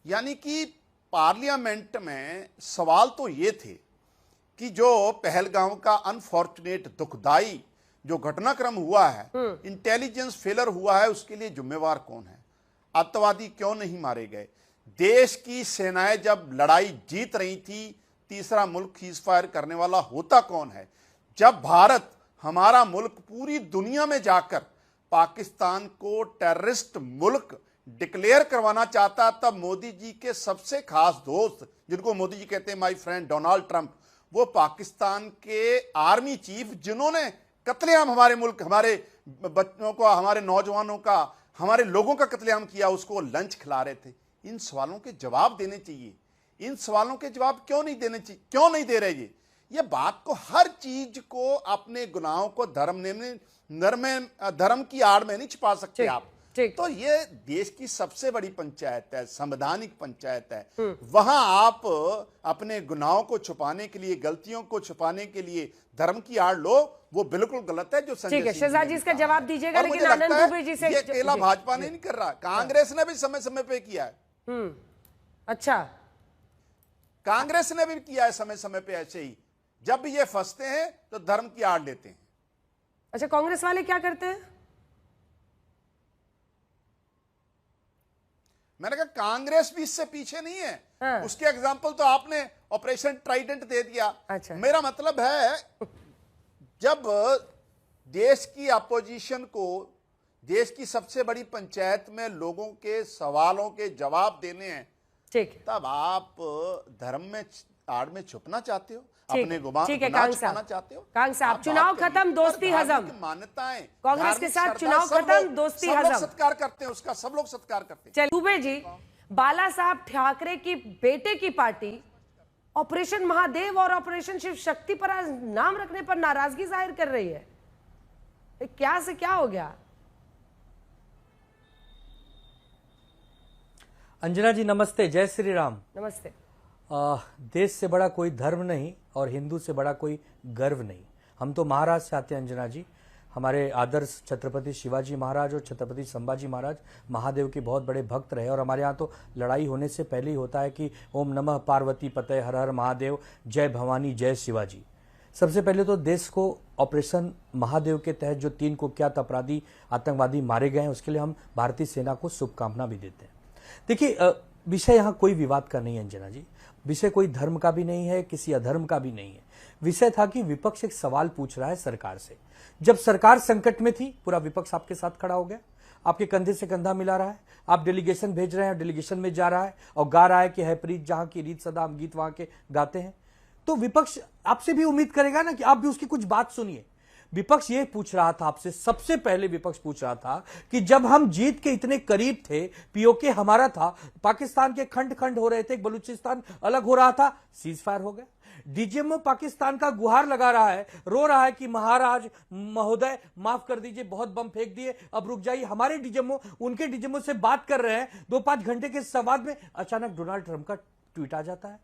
यानी कि पार्लियामेंट में सवाल तो ये थे कि जो पहलगाम का अनफॉर्चुनेट, दुखदाई जो घटनाक्रम हुआ है, इंटेलिजेंस फेलर हुआ है, उसके लिए जिम्मेवार कौन है? आतंकवादी क्यों नहीं मारे गए? देश की सेनाएं जब लड़ाई जीत रही थी, तीसरा मुल्क सीजफायर करने वाला होता कौन है? जब भारत, हमारा मुल्क पूरी दुनिया में जाकर पाकिस्तान को टेररिस्ट मुल्क डिक्लेयर करवाना चाहता, तब मोदी जी के सबसे खास दोस्त, जिनको मोदी जी कहते हैं माय फ्रेंड, डोनाल्ड ट्रंप, वो पाकिस्तान के आर्मी चीफ, जिन्होंने कत्लेआम हमारे मुल्क, हमारे बच्चों का, हमारे नौजवानों का, हमारे लोगों का कत्लेआम किया, उसको लंच खिला रहे थे। इन सवालों के जवाब देने चाहिए। इन सवालों के जवाब क्यों नहीं देने चाहिए? क्यों नहीं दे रहे? ये बात को, हर चीज को, अपने गुनाहों को धर्म की आड़ में नहीं छिपा सकते आप। तो ये देश की सबसे बड़ी पंचायत है, संवैधानिक पंचायत है। वहां आप अपने गुनाहों को छुपाने के लिए, गलतियों को छुपाने के लिए धर्म की आड़ लो, वो बिल्कुल गलत है। जो ठीक है, शहजाद जी इसका जवाब दीजिएगा, लेकिन आनंद दुबे जी से ये अकेला भाजपा ने नहीं कर रहा, कांग्रेस ने भी समय समय पे किया है। अच्छा, कांग्रेस ने भी किया है समय समय पे ऐसे ही, जब भी ये फंसते हैं तो धर्म की आड़ लेते हैं। अच्छा, कांग्रेस वाले क्या करते हैं? मैंने कहा कांग्रेस भी इससे पीछे नहीं है। हाँ। उसके एग्जाम्पल तो आपने ऑपरेशन ट्राइडेंट दे दिया। अच्छा। मेरा मतलब है जब देश की अपोजिशन को देश की सबसे बड़ी पंचायत में लोगों के सवालों के जवाब देने हैं, ठीक, तब आप धर्म में आड़ में छुपना चाहते हो, अपने गुनाह ठीक है। छुपाना चाहते हो। कांग साहब, चुनाव खत्म, दोस्ती हजम। मान्यताएं कांग्रेस के साथ चुनाव खत्म, दोस्ती हजम। सत्कार करते हैं उसका, सब लोग सत्कार करते हैं। चलिए दुबे जी, बाला साहब ठाकरे की बेटे की पार्टी ऑपरेशन महादेव और ऑपरेशन शिव शक्ति पर आज नाम रखने पर नाराजगी जाहिर कर रही है। क्या से क्या हो गया? अंजना जी नमस्ते, जय श्री राम। नमस्ते। देश से बड़ा कोई धर्म नहीं और हिंदू से बड़ा कोई गर्व नहीं। हम तो महाराज से आते हैं अंजना जी। हमारे आदर्श छत्रपति शिवाजी महाराज और छत्रपति संभाजी महाराज महादेव के बहुत बड़े भक्त रहे और हमारे यहाँ तो लड़ाई होने से पहले ही होता है कि ओम नमः पार्वती पते, हर हर महादेव, जय भवानी, जय शिवाजी। सबसे पहले तो देश को ऑपरेशन महादेव के तहत जो 3 कुख्यात अपराधी आतंकवादी मारे गए हैं उसके लिए हम भारतीय सेना को शुभकामना भी देते हैं। देखिए, विषय यहाँ कोई विवाद का नहीं है अंजना जी, विषय कोई धर्म का भी नहीं है, किसी अधर्म का भी नहीं है। विषय था कि विपक्ष एक सवाल पूछ रहा है सरकार से। जब सरकार संकट में थी, पूरा विपक्ष आपके साथ खड़ा हो गया, आपके कंधे से कंधा मिला रहा है, आप डेलीगेशन भेज रहे हैं, डेलीगेशन में जा रहा है और गा रहा है कि है प्रीत जहां की रीत सदा, हम गीत वहां के गाते हैं। तो विपक्ष आपसे भी उम्मीद करेगा ना कि आप भी उसकी कुछ बात सुनिए। विपक्ष ये पूछ रहा था आपसे, सबसे पहले विपक्ष पूछ रहा था कि जब हम जीत के इतने करीब थे, पीओके हमारा था, पाकिस्तान के खंड खंड हो रहे थे, बलूचिस्तान अलग हो रहा था, सीज फायर हो गया। डीजीएमओ पाकिस्तान का गुहार लगा रहा है, रो रहा है कि महाराज महोदय माफ कर दीजिए, बहुत बम फेंक दिए, अब रुक जाइए। हमारे डीजीएमओ उनके डीजीएमओ से बात कर रहे हैं, 2-5 घंटे के संवाद में अचानक डोनाल्ड ट्रंप का ट्वीट आ जाता है।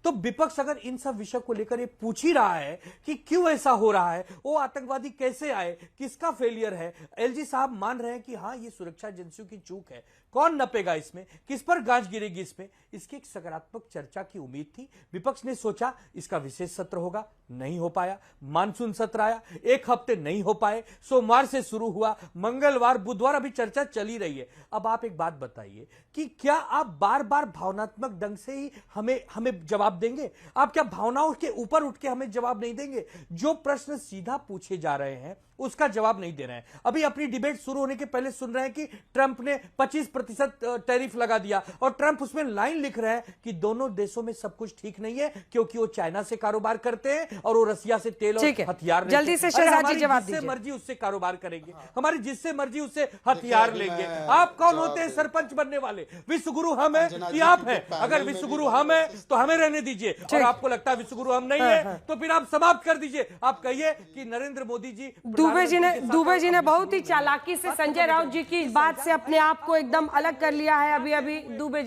तो विपक्ष अगर इन सब विषय को लेकर ये पूछ ही रहा है कि क्यों ऐसा हो रहा है, वो आतंकवादी कैसे आए, किसका फेलियर है, एलजी साहब मान रहे हैं कि हाँ ये सुरक्षा एजेंसियों की चूक है, कौन नपेगा इसमें, किस पर गांच गिरेगी इसमें, इसकी एक सकारात्मक चर्चा की उम्मीद थी। विपक्ष ने सोचा इसका विशेष सत्र होगा, नहीं हो पाया। मानसून सत्र आया, 1 हफ्ते नहीं हो पाए, सोमवार से शुरू हुआ, मंगलवार बुधवार अभी चर्चा चली रही है। अब आप एक बात बताइए कि क्या आप बार बार भावनात्मक ढंग से ही हमें जवाब देंगे? आप क्या भावनाओं के ऊपर उठ के हमें जवाब नहीं देंगे? जो प्रश्न सीधा पूछे जा रहे हैं उसका जवाब नहीं दे रहे हैं। अभी अपनी डिबेट शुरू होने के पहले सुन रहे हैं कि ट्रंप ने 25% टैरिफ लगा दिया और ट्रंप उसमें लाइन लिख रहे हैं कि दोनों देशों में सब कुछ ठीक नहीं है क्योंकि वो चाइना से कारोबार करते हैं और वो रसिया से तेल और हथियार। जल्दी से शहजाद जी जवाब दीजिए। जिससे मर्जी उससे कारोबार करेंगे, हमारी जिससे मर्जी उससे हथियार लेंगे। आप कौन होते हैं सरपंच बनने वाले? विश्वगुरु हम है कि आप हैं? अगर विश्वगुरु हम है तो हमें रहने दीजिए, और आपको लगता है विश्वगुरु हम नहीं है तो फिर आप समाप्त कर दीजिए। आप कहिए कि नरेंद्र मोदी जी। दुबे जी ने बहुत ही चालाकी से संजय राउत जी की बात से अपने आप को एकदम अलग कर लिया है। अभी दुबे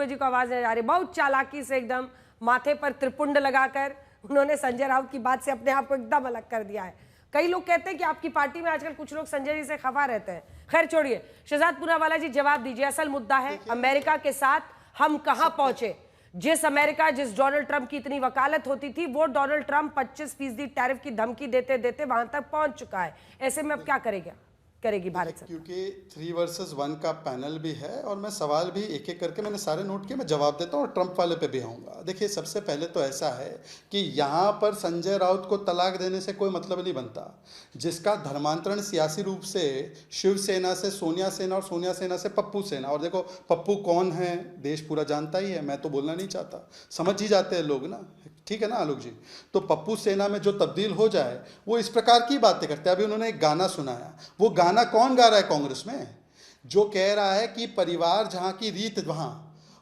जी को आवाज नहीं आ रही, बहुत चालाकी से एकदम माथे पर त्रिपुंड लगाकर उन्होंने संजय राउत की बात से अपने आप को एकदम अलग कर दिया है। कई लोग कहते हैं कि आपकी पार्टी में आजकल कुछ लोग संजय जी से खफा रहते हैं। खैर छोड़िए, शहजाद पूनावाला जी जवाब दीजिए। असल मुद्दा है अमेरिका के साथ हम कहां पहुंचे। जिस डोनाल्ड ट्रंप की इतनी वकालत होती थी, वो डोनाल्ड ट्रंप 25% टैरिफ की धमकी देते देते वहां तक पहुंच चुका है। ऐसे में अब क्या करेगी भारत सरकार? क्योंकि 3 वर्सेस 1 का पैनल भी है और मैं सवाल भी एक एक करके मैंने सारे नोट किए, मैं जवाब देता हूँ और ट्रंप वाले पे भी आऊँगा। देखिए, सबसे पहले तो ऐसा है कि यहाँ पर संजय राउत को तलाक देने से कोई मतलब नहीं बनता। जिसका धर्मांतरण सियासी रूप से शिवसेना से सोनिया सेना और सोनिया सेना से पप्पू सेना, और देखो पप्पू कौन है देश पूरा जानता ही है, मैं तो बोलना नहीं चाहता, समझ ही जाते हैं लोग ना, ठीक है ना आलोक जी। तो पप्पू सेना में जो तब्दील हो जाए वो इस प्रकार की बातें करते हैं। अभी उन्होंने एक गाना सुनाया, वो गाना कौन गा रहा है कांग्रेस में? जो कह रहा है कि परिवार जहां की रीत वहां,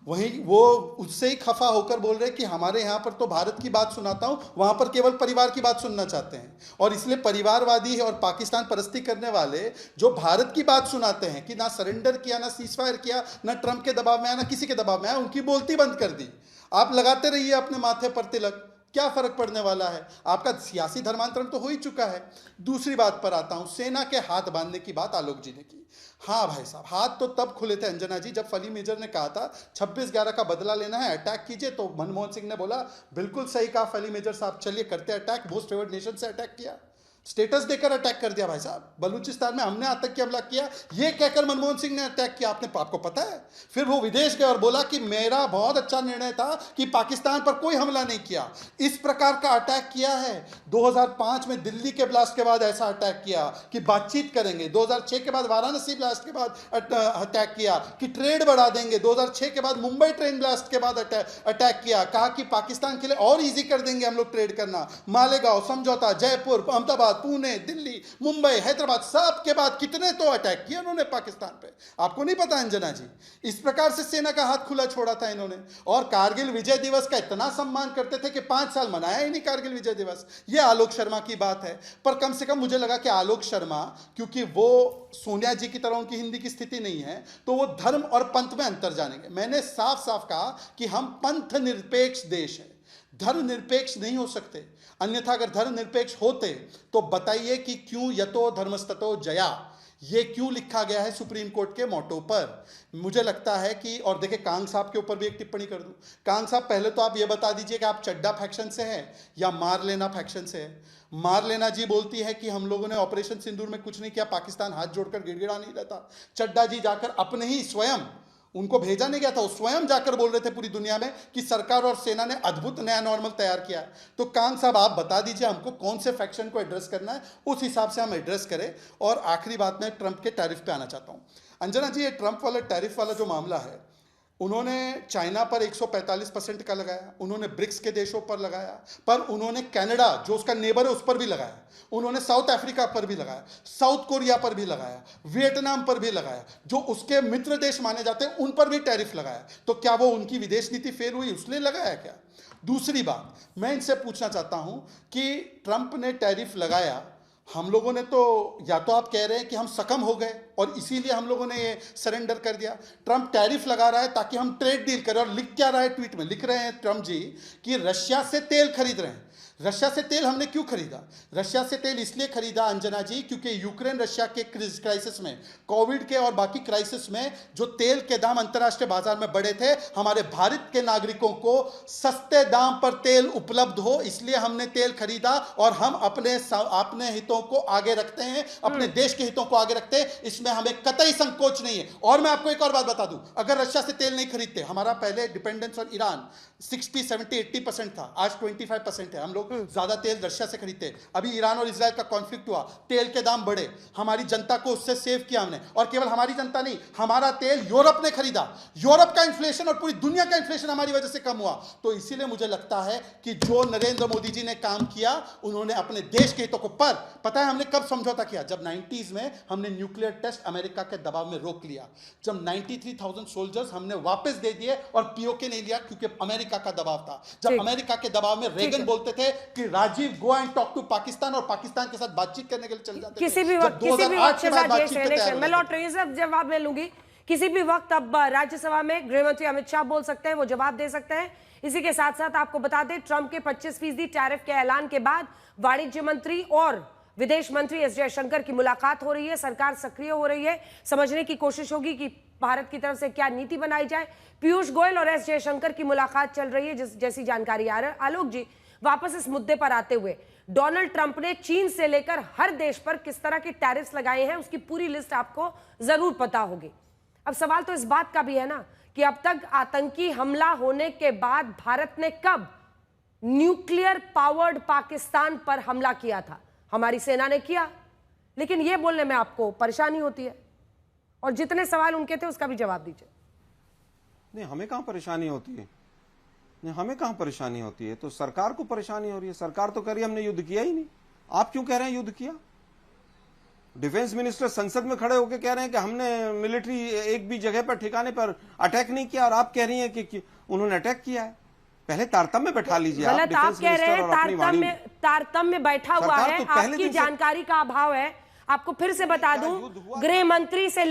वहीं वो उससे ही खफा होकर बोल रहे हैं कि हमारे यहाँ पर तो भारत की बात सुनाता हूँ, वहाँ पर केवल परिवार की बात सुनना चाहते हैं। और इसलिए परिवारवादी और पाकिस्तान परस्ती करने वाले जो भारत की बात सुनाते हैं कि ना सरेंडर किया, ना सीजफायर किया, ना ट्रंप के दबाव में आया, ना किसी के दबाव में आया, उनकी बोलती बंद कर दी। आप लगाते रहिए अपने माथे पर तिलक, क्या फर्क पड़ने वाला है? आपका सियासी धर्मांतरण तो हो ही चुका है। दूसरी बात पर आता हूं, सेना के हाथ बांधने की बात आलोक जी ने की। हाँ भाई साहब, हाथ तो तब खुले थे अंजना जी जब फली मेजर ने कहा था 26/11 का बदला लेना है, अटैक कीजिए। तो मनमोहन सिंह ने बोला बिल्कुल सही कहा फली मेजर साहब, चलिए करते अटैक। मोस्ट फेवर्ड नेशन से अटैक किया, स्टेटस देकर अटैक कर दिया भाई साहब। बलूचिस्तान में हमने आतंकी हमला किया, ये कहकर मनमोहन सिंह ने अटैक किया। आपको पता है? फिर वो विदेश गए और बोला कि मेरा बहुत अच्छा निर्णय था कि पाकिस्तान पर कोई हमला नहीं किया। इस प्रकार का अटैक किया है। 2005 में दिल्ली के ब्लास्ट के बाद ऐसा अटैक किया कि बातचीत करेंगे। 2006 के बाद वाराणसी ब्लास्ट के बाद अटैक किया कि ट्रेड बढ़ा देंगे। 2006 के बाद मुंबई ट्रेन ब्लास्ट के बाद अटैक किया, कहा कि पाकिस्तान के लिए और ईजी कर देंगे हम लोग ट्रेड करना। मालेगांव समझौता, जयपुर, अहमदाबाद, पुणे, दिल्ली, मुंबई, हैदराबाद, सब के बाद कितने तो अटैक किए उन्होंने पाकिस्तान पे। आपको नहीं पता अंजना जी? इस प्रकार से सेना का हाथ खुला छोड़ा था इन्होंने। और कारगिल विजय दिवस का इतना सम्मान करते थे कि 5 साल मनाया ही नहीं कारगिल विजय दिवस। ये आलोक शर्मा की बात है। पर कम से कम मुझे लगा कि आलोक शर्मा, क्योंकि वो सोनिया जी की तरह उनकी हिंदी की स्थिति नहीं है, तो वो धर्म और पंथ में अंतर जानेंगे। मैंने साफ साफ कहा कि हम पंथ निरपेक्ष देश है, धर्म निरपेक्ष नहीं हो सकते। अन्यथा अगर धर्म निरपेक्ष होते तो बताइए कि क्यों यतो धर्मस्ततो जया, ये क्यों लिखा गया है सुप्रीम कोर्ट के मोटो पर? मुझे लगता है कि, और देखिए कांग साहब के ऊपर भी एक टिप्पणी कर दूं। कांग साहब, पहले तो आप ये बता दीजिए कि आप चड्डा फैक्शन से हैं या मार लेना फैक्शन से है। मार लेना जी बोलती है कि हम लोगों ने ऑपरेशन सिंदूर में कुछ नहीं किया, पाकिस्तान हाथ जोड़कर गिड़गिड़ा नहीं रहता। चड्डा जी जाकर अपने ही स्वयं, उनको भेजा नहीं गया था, वो स्वयं जाकर बोल रहे थे पूरी दुनिया में कि सरकार और सेना ने अद्भुत नया नॉर्मल तैयार किया है। तो कांग साहब आप बता दीजिए हमको कौन से फैक्शन को एड्रेस करना है, उस हिसाब से हम एड्रेस करें। और आखिरी बात मैं ट्रंप के टैरिफ पे आना चाहता हूं। अंजना जी, ये ट्रंप वाला टैरिफ वाला जो मामला है, उन्होंने चाइना पर 145% का लगाया, उन्होंने ब्रिक्स के देशों पर लगाया, पर उन्होंने कनाडा जो उसका नेबर है उस पर भी लगाया, उन्होंने साउथ अफ्रीका पर भी लगाया, साउथ कोरिया पर भी लगाया, वियतनाम पर भी लगाया, जो उसके मित्र देश माने जाते हैं उन पर भी टैरिफ लगाया। तो क्या वो उनकी विदेश नीति फेल हुई इसलिए लगाया क्या? दूसरी बात मैं इनसे पूछना चाहता हूं कि ट्रंप ने टैरिफ लगाया, हम लोगों ने तो, या तो आप कह रहे हैं कि हम सकम हो गए और इसीलिए हम लोगों ने ये सरेंडर कर दिया। ट्रंप टैरिफ लगा रहा है ताकि हम ट्रेड डील करें, और लिख क्या रहा है ट्वीट में? लिख रहे हैं ट्रंप जी कि रशिया से तेल खरीद रहे हैं। रशिया से तेल हमने क्यों खरीदा? रशिया से तेल इसलिए खरीदा अंजना जी क्योंकि यूक्रेन रशिया के क्राइसिस में, कोविड के और बाकी क्राइसिस में जो तेल के दाम अंतर्राष्ट्रीय बाजार में बढ़े थे, हमारे भारत के नागरिकों को सस्ते दाम पर तेल उपलब्ध हो, इसलिए हमने तेल खरीदा। और हम अपने हितों को आगे रखते हैं, अपने देश के हितों को आगे रखते हैं, इसमें हमें कतई संकोच नहीं है। और मैं आपको एक और बात बता दूं, अगर रशिया से तेल नहीं खरीदते, हमारा पहले डिपेंडेंस ऑन ईरान 60, 70, 80% था, आज 25% है। हम लोग ज्यादा तेल रशिया से खरीदते। अभी ईरान और इजराइल का कॉन्फ्लिक्ट हुआ, तेल के दाम बढ़े, हमारी जनता को उससे सेव किया हमने। और केवल हमारी जनता नहीं, हमारा तेल यूरोप ने खरीदा। यूरोप का इन्फ्लेशन और पूरी दुनिया का इन्फ्लेशन हमारी वजह से कम हुआ। तो इसीलिए मुझे लगता है कि जो नरेंद्र मोदी जी ने काम किया, उन्होंने अपने देश के हितों को, पर पता है हमने कब समझौता किया? जब 90s में हमने न्यूक्लियर टेस्ट अमेरिका के दबाव में रोक लिया, जब 93,000 सोल्जर्स हमने वापस दे दिए और पीओके नहीं लिया क्योंकि अमेरिका का दबाव था। जब अमेरिका के दबाव में रेगन बोलते थे कि Rajiv go and talk to Pakistan, और पाकिस्तान के साथ बातचीत करने के लिए चल जाते किसी भी वक्त, मैं लौट रही हूँ सब जवाब ले लूंगी। किसी भी वक्त अब राज्यसभा में गृह मंत्री अमित शाह बोल सकते हैं, वो जवाब दे सकते हैं। इसी के साथ साथ आपको बता दें, ट्रंप के 25% टैरिफ के ऐलान के बाद वाणिज्य मंत्री और विदेश मंत्री एस जयशंकर की मुलाकात हो रही है। सरकार सक्रिय हो रही है, समझने की कोशिश होगी कि भारत की तरफ से क्या नीति बनाई जाए। पीयूष गोयल और एस जयशंकर की मुलाकात चल रही है, जैसी जानकारी आ रही है। आलोक जी, वापस इस मुद्दे पर आते हुए, डोनाल्ड ट्रंप ने चीन से लेकर हर देश पर किस तरह के टैरिफ्स लगाए हैं, उसकी पूरी लिस्ट आपको जरूर पता होगी। अब सवाल तो इस बात का भी है ना कि अब तक आतंकी हमला होने के बाद भारत ने कब न्यूक्लियर पावर्ड पाकिस्तान पर हमला किया था? हमारी सेना ने किया, लेकिन यह बोलने में आपको परेशानी होती है। और जितने सवाल उनके थे उसका भी जवाब दीजिए। नहीं, हमें कहां परेशानी होती है? नहीं, हमें कहां परेशानी होती है? तो सरकार को परेशानी हो रही है। सरकार तो कह रही है हमने युद्ध किया ही नहीं। आप क्यों कह रहे हैं युद्ध किया? डिफेंस मिनिस्टर संसद में खड़े होकर कह रहे हैं कि हमने मिलिट्री एक भी जगह पर, ठिकाने पर अटैक नहीं किया, और आप कह रही हैं कि उन्होंने अटैक किया है। पहले तारतम्य बैठा लीजिए। आप कह रहे हैं तारतम्य बैठा हुआ है, आपकी जानकारी का अभाव है। आपको फिर से बता दूं, गृह मंत्री से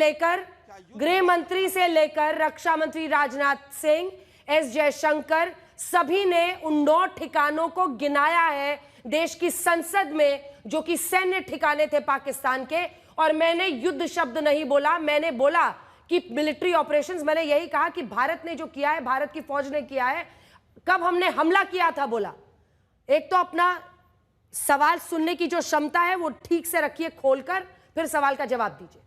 लेकर रक्षा मंत्री राजनाथ सिंह, एस जयशंकर, सभी ने उन 9 ठिकानों को गिनाया है देश की संसद में, जो कि सैन्य ठिकाने थे पाकिस्तान के। और मैंने युद्ध शब्द नहीं बोला, मैंने बोला कि मिलिट्री ऑपरेशंस। मैंने यही कहा कि भारत ने जो किया है, भारत की फौज ने किया है। कब हमने हमला किया था बोला। एक तो अपना सवाल सुनने की जो क्षमता है वो ठीक से रखिए खोलकर, फिर सवाल का जवाब दीजिए।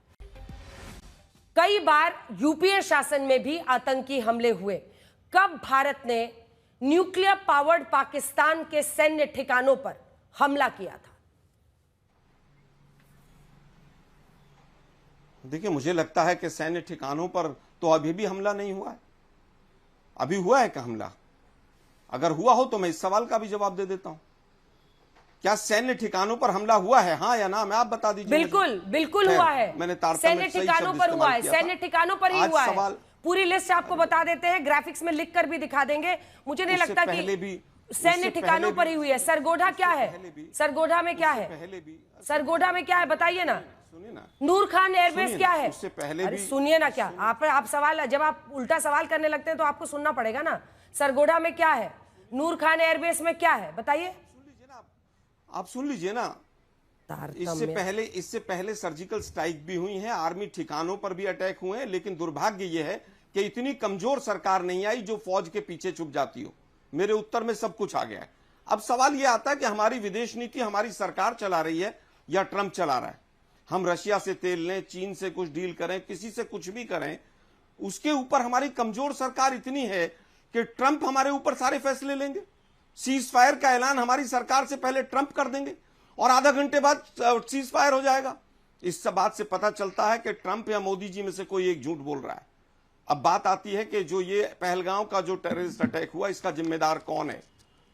कई बार यूपीए शासन में भी आतंकी हमले हुए। कब भारत ने न्यूक्लियर पावर्ड पाकिस्तान के सैन्य ठिकानों पर हमला किया था? देखिए, मुझे लगता है कि सैन्य ठिकानों पर तो अभी भी हमला नहीं हुआ है। अभी हुआ है क्या हमला? अगर हुआ हो तो मैं इस सवाल का भी जवाब दे देता हूं। क्या सैन्य ठिकानों पर हमला हुआ है, हाँ या ना? मैं आप बता दीजिए। बिल्कुल बिल्कुल हुआ है। मैंने सैन्य ठिकानों पर हुआ है, सैन्य ठिकानों पर ही हुआ है। पूरी लिस्ट आपको बता देते हैं, ग्राफिक्स में लिख कर भी दिखा देंगे। मुझे नहीं लगता कि सैन्य ठिकानों पर ही हुई है। सरगोधा क्या है? सरगोधा में क्या है? सरगोधा में क्या है बताइए ना। नूर खान एयरबेस क्या है? अरे सुनिए ना, क्या आप सवाल, जब आप उल्टा सवाल करने लगते हैं तो आपको सुनना पड़ेगा ना। सरगोधा में क्या है? नूर खान एयरबेस में क्या है बताइए। आप सुन लीजिए ना। इससे पहले सर्जिकल स्ट्राइक भी हुई है, आर्मी ठिकानों पर भी अटैक हुए हैं। लेकिन दुर्भाग्य यह है कि इतनी कमजोर सरकार नहीं आई जो फौज के पीछे छुप जाती हो। मेरे उत्तर में सब कुछ आ गया है। अब सवाल यह आता है कि हमारी विदेश नीति हमारी सरकार चला रही है या ट्रंप चला रहा है। हम रशिया से तेल लें, चीन से कुछ डील करें, किसी से कुछ भी करें, उसके ऊपर हमारी कमजोर सरकार इतनी है कि ट्रंप हमारे ऊपर सारे फैसले लेंगे। सीज फायर का ऐलान हमारी सरकार से पहले ट्रंप कर देंगे और आधा घंटे बाद सीज फायर हो जाएगा। इस बात से पता चलता है कि ट्रंप या मोदी जी में से कोई एक झूठ बोल रहा है। अब बात आती है कि जो ये पहलगांव का जो टेररिस्ट अटैक हुआ, इसका जिम्मेदार कौन है?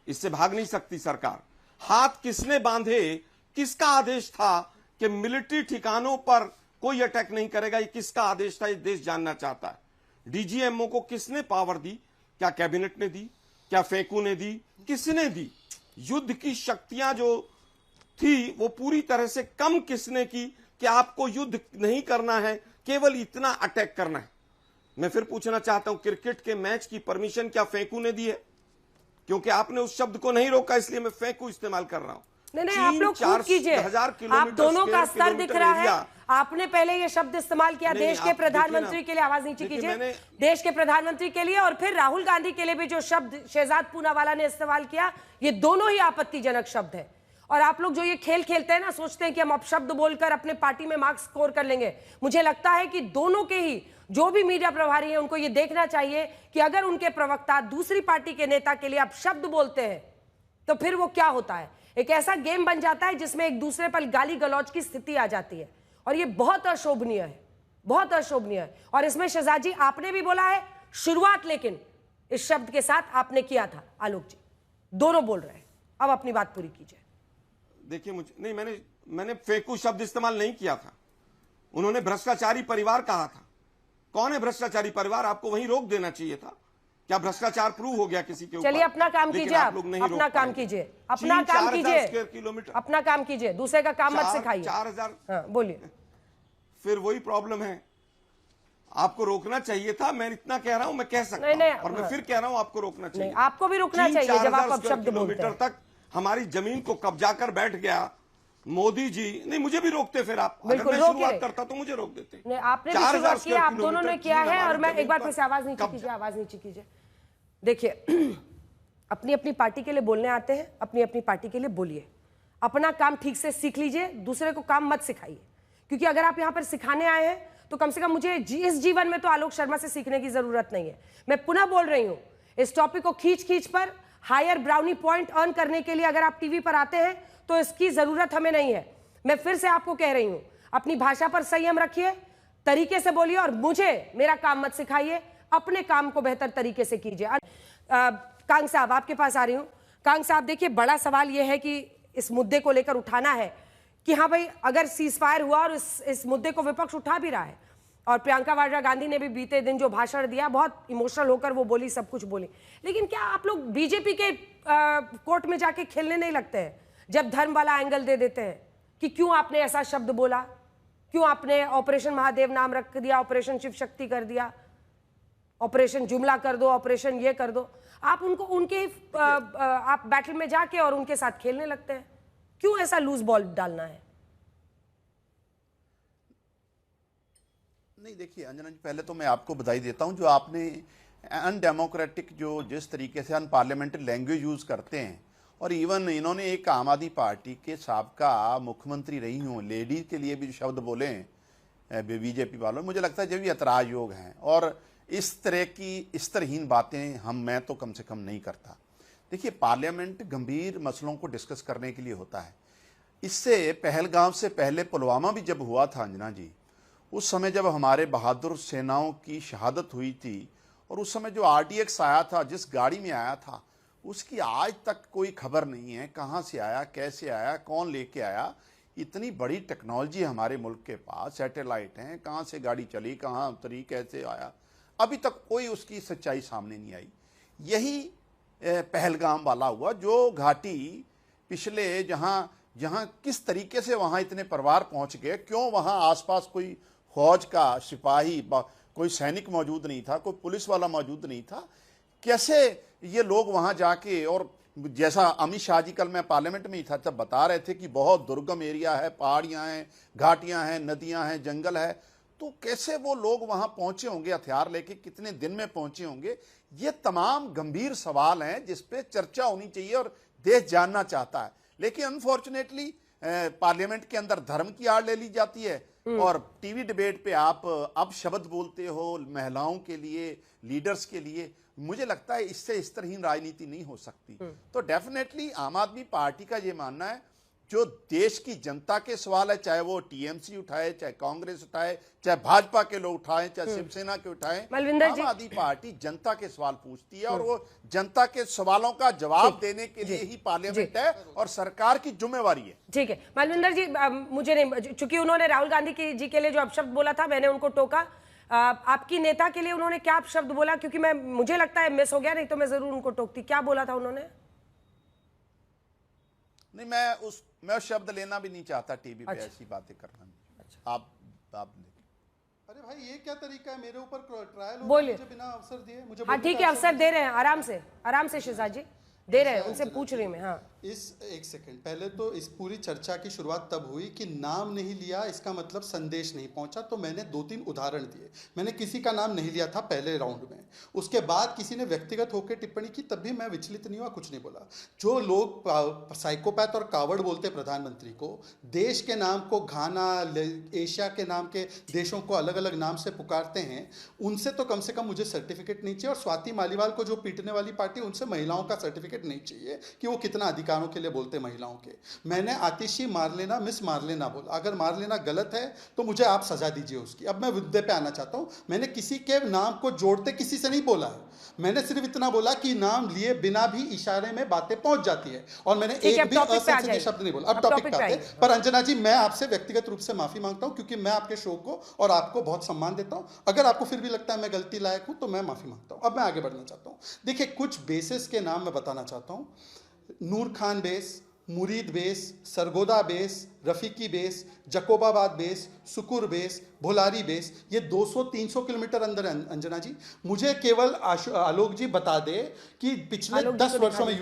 इससे भाग नहीं सकती सरकार। हाथ किसने बांधे? किसका आदेश था कि मिलिट्री ठिकानों पर कोई अटैक नहीं करेगा? ये किसका आदेश था? ये देश जानना चाहता है। डीजीएमओ को किसने पावर दी? क्या कैबिनेट ने दी? क्या फेकू ने दी? किसने दी? युद्ध की शक्तियां जो थी वो पूरी तरह से कम किसने की कि आपको युद्ध नहीं करना है, केवल इतना अटैक करना है। मैं फिर पूछना चाहता हूं, क्रिकेट के मैच की परमिशन क्या फेकू ने दी है? क्योंकि आपने उस शब्द को नहीं रोका, इसलिए मैं फेकू इस्तेमाल कर रहा हूं। नहीं, आप लोग खूब कीजिए। आप दोनों का स्तर दिख रहा है। आपने पहले ये शब्द इस्तेमाल किया देश के प्रधानमंत्री के लिए, आवाज नीचे कीजिए, देश के प्रधानमंत्री के लिए, और फिर राहुल गांधी के लिए भी जो शब्द शहजाद पूनावाला ने इस्तेमाल किया, ये दोनों ही आपत्तिजनक शब्द है। और आप लोग जो ये खेल खेलते हैं ना, सोचते हैं कि हम अपशब्द बोलकर अपने पार्टी में मार्क्स स्कोर कर लेंगे। मुझे लगता है कि दोनों के ही जो भी मीडिया प्रभारी हैं उनको ये देखना चाहिए कि अगर उनके प्रवक्ता दूसरी पार्टी के नेता के लिए अपशब्द बोलते हैं तो फिर वो क्या होता है। एक ऐसा गेम बन जाता है जिसमें एक दूसरे पर गाली गलौज की स्थिति आ जाती है, और ये बहुत अशोभनीय है, बहुत अशोभनीय है। और इसमें शहजाद जी आपने भी बोला है शुरुआत, लेकिन इस शब्द के साथ आपने किया था। आलोक जी दोनों बोल रहे हैं, अब अपनी बात पूरी कीजिए। देखिए, मुझे नहीं, मैंने फेकू शब्द इस्तेमाल नहीं किया था। उन्होंने भ्रष्टाचारी परिवार कहा था। कौन है भ्रष्टाचारी परिवार? आपको वहीं रोक देना चाहिए था। क्या भ्रष्टाचार प्रूव हो गया किसी के ऊपर? चलिए अपना काम कीजिए, आप अपना काम कीजिए, अपना काम कीजिए, अपना काम कीजिए, दूसरे का काम मत सिखाइए। 4000 बोलिए। फिर वही प्रॉब्लम है, आपको रोकना चाहिए था। मैं इतना कह रहा हूं, मैं कह सकता हूं, और मैं फिर कह रहा हूं आपको रोकना चाहिए। आपको भी रुकना चाहिए जब आप अपशब्द बोलते हैं। तक हमारी जमीन को कब्जा कर बैठ गया मोदी जी। नहीं, मुझे भी रोकते फिर आप। अगर मैं शुरुआत करता तो मुझे रोक देते। नहीं, आपने भी शुरुआत किया, आप दोनों ने किया है। और मैं एक बार फिर से आवाज नीचे कीजिए, आवाज नीचे कीजिए। देखिए, अपनी अपनी पार्टी के लिए बोलने आते हैं, अपनी अपनी पार्टी के लिए बोलिए। अपना काम ठीक से सीख लीजिए, दूसरे को काम मत सिखाइए। क्योंकि अगर आप यहाँ पर सिखाने आए हैं तो कम से कम मुझे इस जीवन में तो आलोक शर्मा से सीखने की जरूरत नहीं है। मैं पुनः बोल रही हूँ, इस टॉपिक को खींच पर हायर ब्राउनी पॉइंट अर्न करने के लिए अगर आप टीवी पर आते हैं तो इसकी जरूरत हमें नहीं है। मैं फिर से आपको कह रही हूं, अपनी भाषा पर संयम रखिए, तरीके से बोलिए, और मुझे मेरा काम मत सिखाइए। अपने काम को बेहतर तरीके से कीजिए। कांग साहब, आपके पास आ रही हूं। कांग साहब, देखिए, बड़ा सवाल यह है कि इस मुद्दे को लेकर उठाना है कि हाँ भाई, अगर सीज फायर हुआ और इस मुद्दे को विपक्ष उठा भी रहा है, और प्रियंका वाड्रा गांधी ने भी बीते दिन जो भाषण दिया, बहुत इमोशनल होकर वो बोली, सब कुछ बोली। लेकिन क्या आप लोग बीजेपी के कोर्ट में जाके खेलने नहीं लगते हैं जब धर्म वाला एंगल दे देते हैं कि क्यों आपने ऐसा शब्द बोला, क्यों आपने ऑपरेशन महादेव नाम रख दिया, ऑपरेशन शिव शक्ति कर दिया? ऑपरेशन जुमला कर दो, ऑपरेशन ये कर दो। आप उनको उनके आप बैटल में जाके और उनके साथ खेलने लगते हैं। क्यों ऐसा लूज बॉल डालना है? नहीं देखिए अंजना जी, पहले तो मैं आपको बधाई देता हूं जो आपने अनडेमोक्रेटिक जो जिस तरीके से अन पार्लियामेंट्री लैंग्वेज यूज करते हैं, और इवन इन्होंने एक आम आदमी पार्टी के साबका मुख्यमंत्री रही हूँ लेडी के लिए भी जो शब्द बोले हैं बीजेपी वालों, मुझे लगता है जो भी ऐतराज योग हैं। और इस तरह की स्तरहीन बातें मैं तो कम से कम नहीं करता। देखिए पार्लियामेंट गंभीर मसलों को डिस्कस करने के लिए होता है। इससे पहलगाम से पहले पुलवामा भी जब हुआ था अंजना जी, उस समय जब हमारे बहादुर सेनाओं की शहादत हुई थी, और उस समय जो RDX आया था, जिस गाड़ी में आया था, उसकी आज तक कोई खबर नहीं है कहाँ से आया, कैसे आया, कौन लेके आया। इतनी बड़ी टेक्नोलॉजी हमारे मुल्क के पास, सैटेलाइट हैं, कहाँ से गाड़ी चली, कहाँ उतरी, कैसे आया, अभी तक कोई उसकी सच्चाई सामने नहीं आई। यही पहलगाम वाला हुआ जो घाटी पिछले जहाँ किस तरीके से वहाँ इतने परिवार पहुँच गए, क्यों वहाँ आसपास कोई फौज का सिपाही, कोई सैनिक मौजूद नहीं था, कोई पुलिस वाला मौजूद नहीं था, कैसे ये लोग वहाँ जाके, और जैसा अमित शाह जी कल मैं पार्लियामेंट में ही था तब बता रहे थे कि बहुत दुर्गम एरिया है, पहाड़ियाँ हैं, घाटियाँ हैं, नदियाँ हैं, जंगल है, तो कैसे वो लोग वहाँ पहुँचे होंगे हथियार लेके, कितने दिन में पहुँचे होंगे। ये तमाम गंभीर सवाल हैं जिस पे चर्चा होनी चाहिए और देश जानना चाहता है। लेकिन अनफॉर्चुनेटली पार्लियामेंट के अंदर धर्म की आड़ ले ली जाती है, और टीवी डिबेट पे आप अब शब्द बोलते हो महिलाओं के लिए, लीडर्स के लिए। मुझे लगता है इससे स्तरहीन राजनीति नहीं हो सकती। तो डेफिनेटली आम आदमी पार्टी का ये मानना है जो देश की जनता के सवाल है, चाहे वो TMC उठाए, चाहे कांग्रेस उठाए, चाहे भाजपा के लोग उठाए, चाहे शिवसेना के उठाए, आम आदमी पार्टी जनता के सवाल पूछती है, और वो जनता के सवालों का जवाब देने के लिए ही पार्लियामेंट है और सरकार की जिम्मेवारी है। ठीक है मालविंदर जी, मुझे नहीं, चूंकि उन्होंने राहुल गांधी जी के लिए जो अपशब्द बोला था मैंने उनको टोका। आपकी नेता के लिए उन्होंने क्या अपशब्द बोला? क्योंकि मुझे लगता है मिस हो गया, नहीं तो मैं जरूर उनको टोकती। क्या बोला था उन्होंने? नहीं, मैं उस शब्द लेना भी नहीं चाहता टीवी पे ऐसी बातें करना। अच्छा। आप अरे भाई ये क्या तरीका है, मेरे ऊपर ट्रायल बोलिए, मुझे बिना अवसर दिए मुझे। हाँ ठीक है, अवसर दे रहे हैं, आराम से शहजाद जी दे रहे हैं, उनसे पूछ रही मैं। हाँ एक सेकंड पहले तो इस पूरी चर्चा की शुरुआत तब हुई कि नाम नहीं लिया, इसका मतलब संदेश नहीं पहुंचा। तो मैंने 2-3 उदाहरण दिए, मैंने किसी का नाम नहीं लिया था पहले राउंड में। उसके बाद किसी ने व्यक्तिगत होकर टिप्पणी की, तब भी मैं विचलित नहीं हुआ, कुछ नहीं बोला। जो लोग साइकोपैथ और कावड़ बोलते प्रधानमंत्री को, देश के नाम को, घाना, एशिया के नाम के देशों को अलग अलग नाम से पुकारते हैं, उनसे तो कम से कम मुझे सर्टिफिकेट नहीं चाहिए। और स्वाति मालीवाल को जो पीटने वाली पार्टी, उनसे महिलाओं का सर्टिफिकेट नहीं चाहिए कि वो कितना अधिकारों के लिए बोलते महिलाओं के। मैंने आतिशी मार लेना, मिस मार लेना बोला। अगर मार लेना गलत है तो मुझे आप सजा दीजिए उसकी। अब मैं मुद्दे पे आना चाहता हूं। मैंने किसी के नाम को जोड़ते किसी से नहीं बोला है, मैंने सिर्फ इतना बोला कि नाम लिए बिना भी इशारे में बातें पहुंच जाती है, और मैंने एक भी असेंसिटिव शब्द नहीं बोला। अब टॉपिक पे आते हैं। पर अंजना जी, मैं आपसे व्यक्तिगत रूप से माफी मांगता हूं, क्योंकि मैं आपके शो को और आपको बहुत सम्मान देता हूं। अगर आपको फिर भी लगता है मैं गलती लायक हूं तो मैं माफी मांगता हूं। अब मैं आगे बढ़ना चाहता हूं। देखिए, कुछ बेसिस के नाम मैं बताना चाहता हूं। नूर खान बेस, मुरीद base, Sargodha base, Rafiki base, Jacobabad base, सुकुर बेस, भोलारी बेस, ये 200-300 किलोमीटर अंदर है अंजना जी। मुझे केवल आलोक जी बता दे कि पिछले 10 वर्षों में,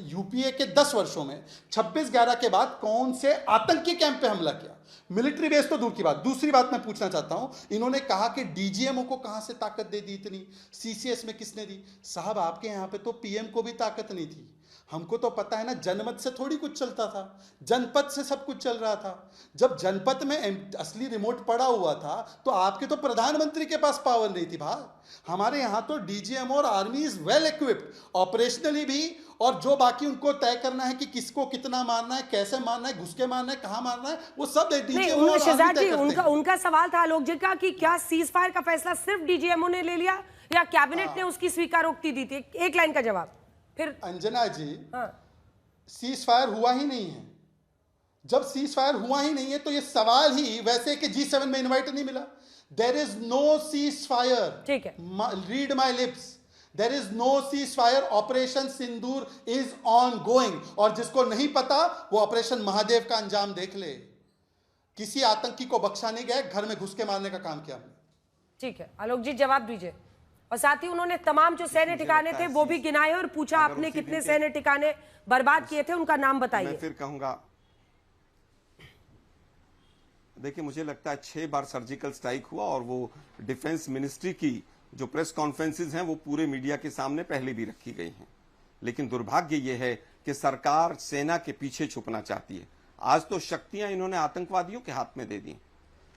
यूपीए के 10 वर्षों में 26/11 के बाद कौन से आतंकी कैंप पे हमला किया। मिलिट्री बेस तो दूर की बात। दूसरी बात मैं पूछना चाहता हूं, इन्होंने कहा कि डीजीएमओ को कहां से ताकत दे दी इतनी, सीसीएस में किसने दी? साहब, आपके यहां पे तो पीएम को भी ताकत नहीं थी। हमको तो पता है ना, जनमत से थोड़ी कुछ चलता था, जनपद से सब कुछ चल रहा था। जब जनपद में असली रिमोट पड़ा हुआ था तो आपके तो प्रधानमंत्री के पास पावर नहीं थी भाई। हमारे यहाँ तो डीजीएम और army is well equipped, operationally भी, और जो बाकी उनको तय करना है कि किसको कितना मारना है, कैसे मारना है, घुस के मारना है, कहाँ मारना है, वो सब डीजीएम और आर्मी तय करते हैं। उनका सवाल था आलोक जी का कि क्या सीज फायर का फैसला सिर्फ डीजीएमओ ने ले लिया या कैबिनेट ने उसकी स्वीकारोक्ति दी थी? एक लाइन का जवाब फिर। अंजना जी, सीज फायर हुआ ही नहीं है। जब सीज फायर हुआ ही नहीं है तो ये सवाल ही वैसे कि G7 में इनवाइट नहीं मिला। There is no ceasefire. ठीक है, read my lips, there is no ceasefire. Operation Sindoor is ongoing, और जिसको नहीं पता वो ऑपरेशन महादेव का अंजाम देख ले। किसी आतंकी को बख्शा नहीं गया, घर में घुस के मारने का काम किया हमने। ठीक है आलोक जी, जवाब दीजिए। और साथ ही उन्होंने तमाम जो सैन्य ठिकाने थे वो भी गिनाए और पूछा आपने कितने सैन्य ठिकाने बर्बाद किए थे, उनका नाम बताइए। मैं फिर कहूंगा, देखिए मुझे लगता है 6 बार सर्जिकल स्ट्राइक हुआ और वो डिफेंस मिनिस्ट्री की जो प्रेस कॉन्फ्रेंसेज हैं वो पूरे मीडिया के सामने पहले भी रखी गई हैं। लेकिन दुर्भाग्य ये है कि सरकार सेना के पीछे छुपना चाहती है। आज तो शक्तियां इन्होंने आतंकवादियों के हाथ में दे दी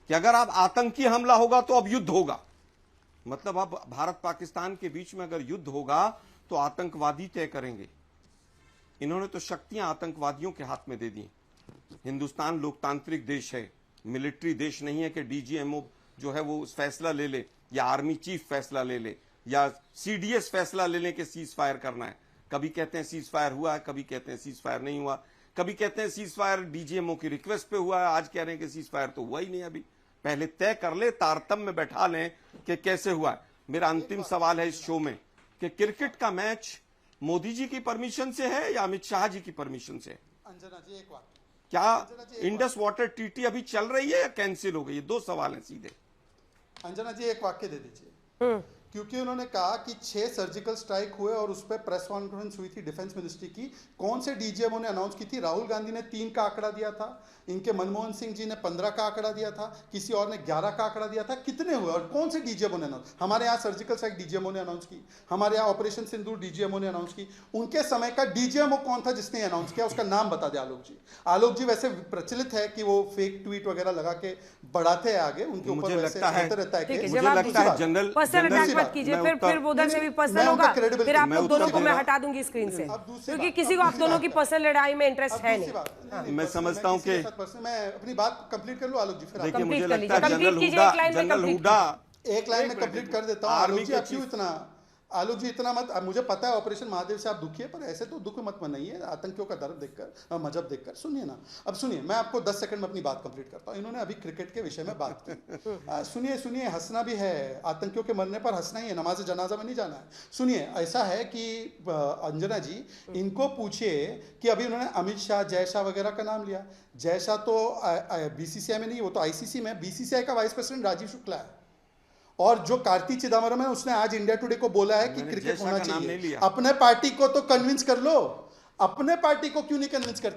कि अगर अब आतंकी हमला होगा तो अब युद्ध होगा। मतलब अब भारत पाकिस्तान के बीच में अगर युद्ध होगा तो आतंकवादी तय करेंगे। इन्होंने तो शक्तियां आतंकवादियों के हाथ में दे दी। हिंदुस्तान लोकतांत्रिक देश है, मिलिट्री देश नहीं है कि डीजीएमओ जो है वो फैसला ले ले या आर्मी चीफ फैसला ले ले या सीडीएस फैसला ले ले कि सीज फायर करना है। कभी कहते हैं सीज फायर हुआ है, कभी कहते हैं सीज फायर नहीं हुआ, कभी कहते हैं सीज फायर डीजीएमओ की रिक्वेस्ट पे हुआ है, आज कह रहे हैं कि सीज फायर तो हुआ ही नहीं। अभी पहले तय कर ले, तारतम्य में बैठा लें कि कैसे हुआ है। मेरा अंतिम सवाल है इस शो में कि क्रिकेट का मैच मोदी जी की परमिशन से है या अमित शाह जी की परमिशन से? अंजना जी एक बात, क्या इंडस वाटर ट्रीटी अभी चल रही है या कैंसिल हो गई? ये 2 सवाल हैं सीधे। अंजना जी एक वाक्य दे दीजिए, क्योंकि उन्होंने कहा कि 6 सर्जिकल स्ट्राइक हुए और उस पर प्रेस कॉन्फ्रेंस हुई थी डिफेंस मिनिस्ट्री की। कौन से डीजीएमओ ने अनाउंस की थी? राहुल गांधी ने 3 का आंकड़ा दिया था, इनके मनमोहन सिंह जी ने 15 का आंकड़ा दिया था, किसी और ने 11 का आंकड़ा दिया था। कितने हुए और कौन से डीजीएमओ ने अनाउंस? हमारे यहाँ सर्जिकल स्ट्राइक डीजीएमओ ने अनाउंस की, हमारे यहाँ ऑपरेशन सिंदूर डीजीएमओ ने अनाउंस की। उनके समय का डीजीएमओ कौन था जिसने अनाउंस किया? उसका नाम बता दे आलोक जी। आलोक जी वैसे प्रचलित है कि वो फेक ट्वीट वगैरह लगा के बढ़ाते हैं आगे, उनके ऊपर मुझे वैसे लगता है होता रहता है कि मुझे लगता है जनरल पर्सनल अटैक मत कीजिए, फिर उधर से भी पर्सनल होगा, फिर आप लोग दोनों को मैं हटा दूंगी स्क्रीन से, क्योंकि किसी को आप दोनों की पर्सनल लड़ाई में इंटरेस्ट है नहीं। मैं समझता हूं कि मैं अपनी बात कंप्लीट कर लूं आलोक जी, फिर देखिए मुझे लगता है जनरल हुड्डा एक लाइन में कंप्लीट कर देता हूं। आलोक जी आप क्यों इतना, आलोक जी इतना मत, मुझे पता है ऑपरेशन महादेव से आप दुखी है, पर ऐसे तो दुख मत मनाइए आतंकियों का दर्द देखकर, मजहब देखकर। सुनिए ना, अब सुनिए, मैं आपको 10 सेकंड में अपनी बात कंप्लीट करता हूं। इन्होंने अभी क्रिकेट के विषय में बात की, सुनिए सुनिए, हंसना भी है, आतंकियों के मरने पर हंसना ही है, नमाज जनाजा में नहीं जाना है। सुनिए, ऐसा है कि अंजना जी इनको पूछिए कि अभी उन्होंने अमित शाह, जय शाह वगैरह का नाम लिया। जय शाह तो बीसीसीआई में नहीं, वो तो आईसीसी में, बीसीसीआई का वाइस प्रेसिडेंट राजीव शुक्ला है। और जो कार्ति चिदम्बरम है उसने आज इंडिया टुडे को बोला है कि क्रिकेट होना चाहिए। अपने पार्टी को तो कन्विंस कर लो, अपने पार्टी को क्यों नहीं कन्विंस करते?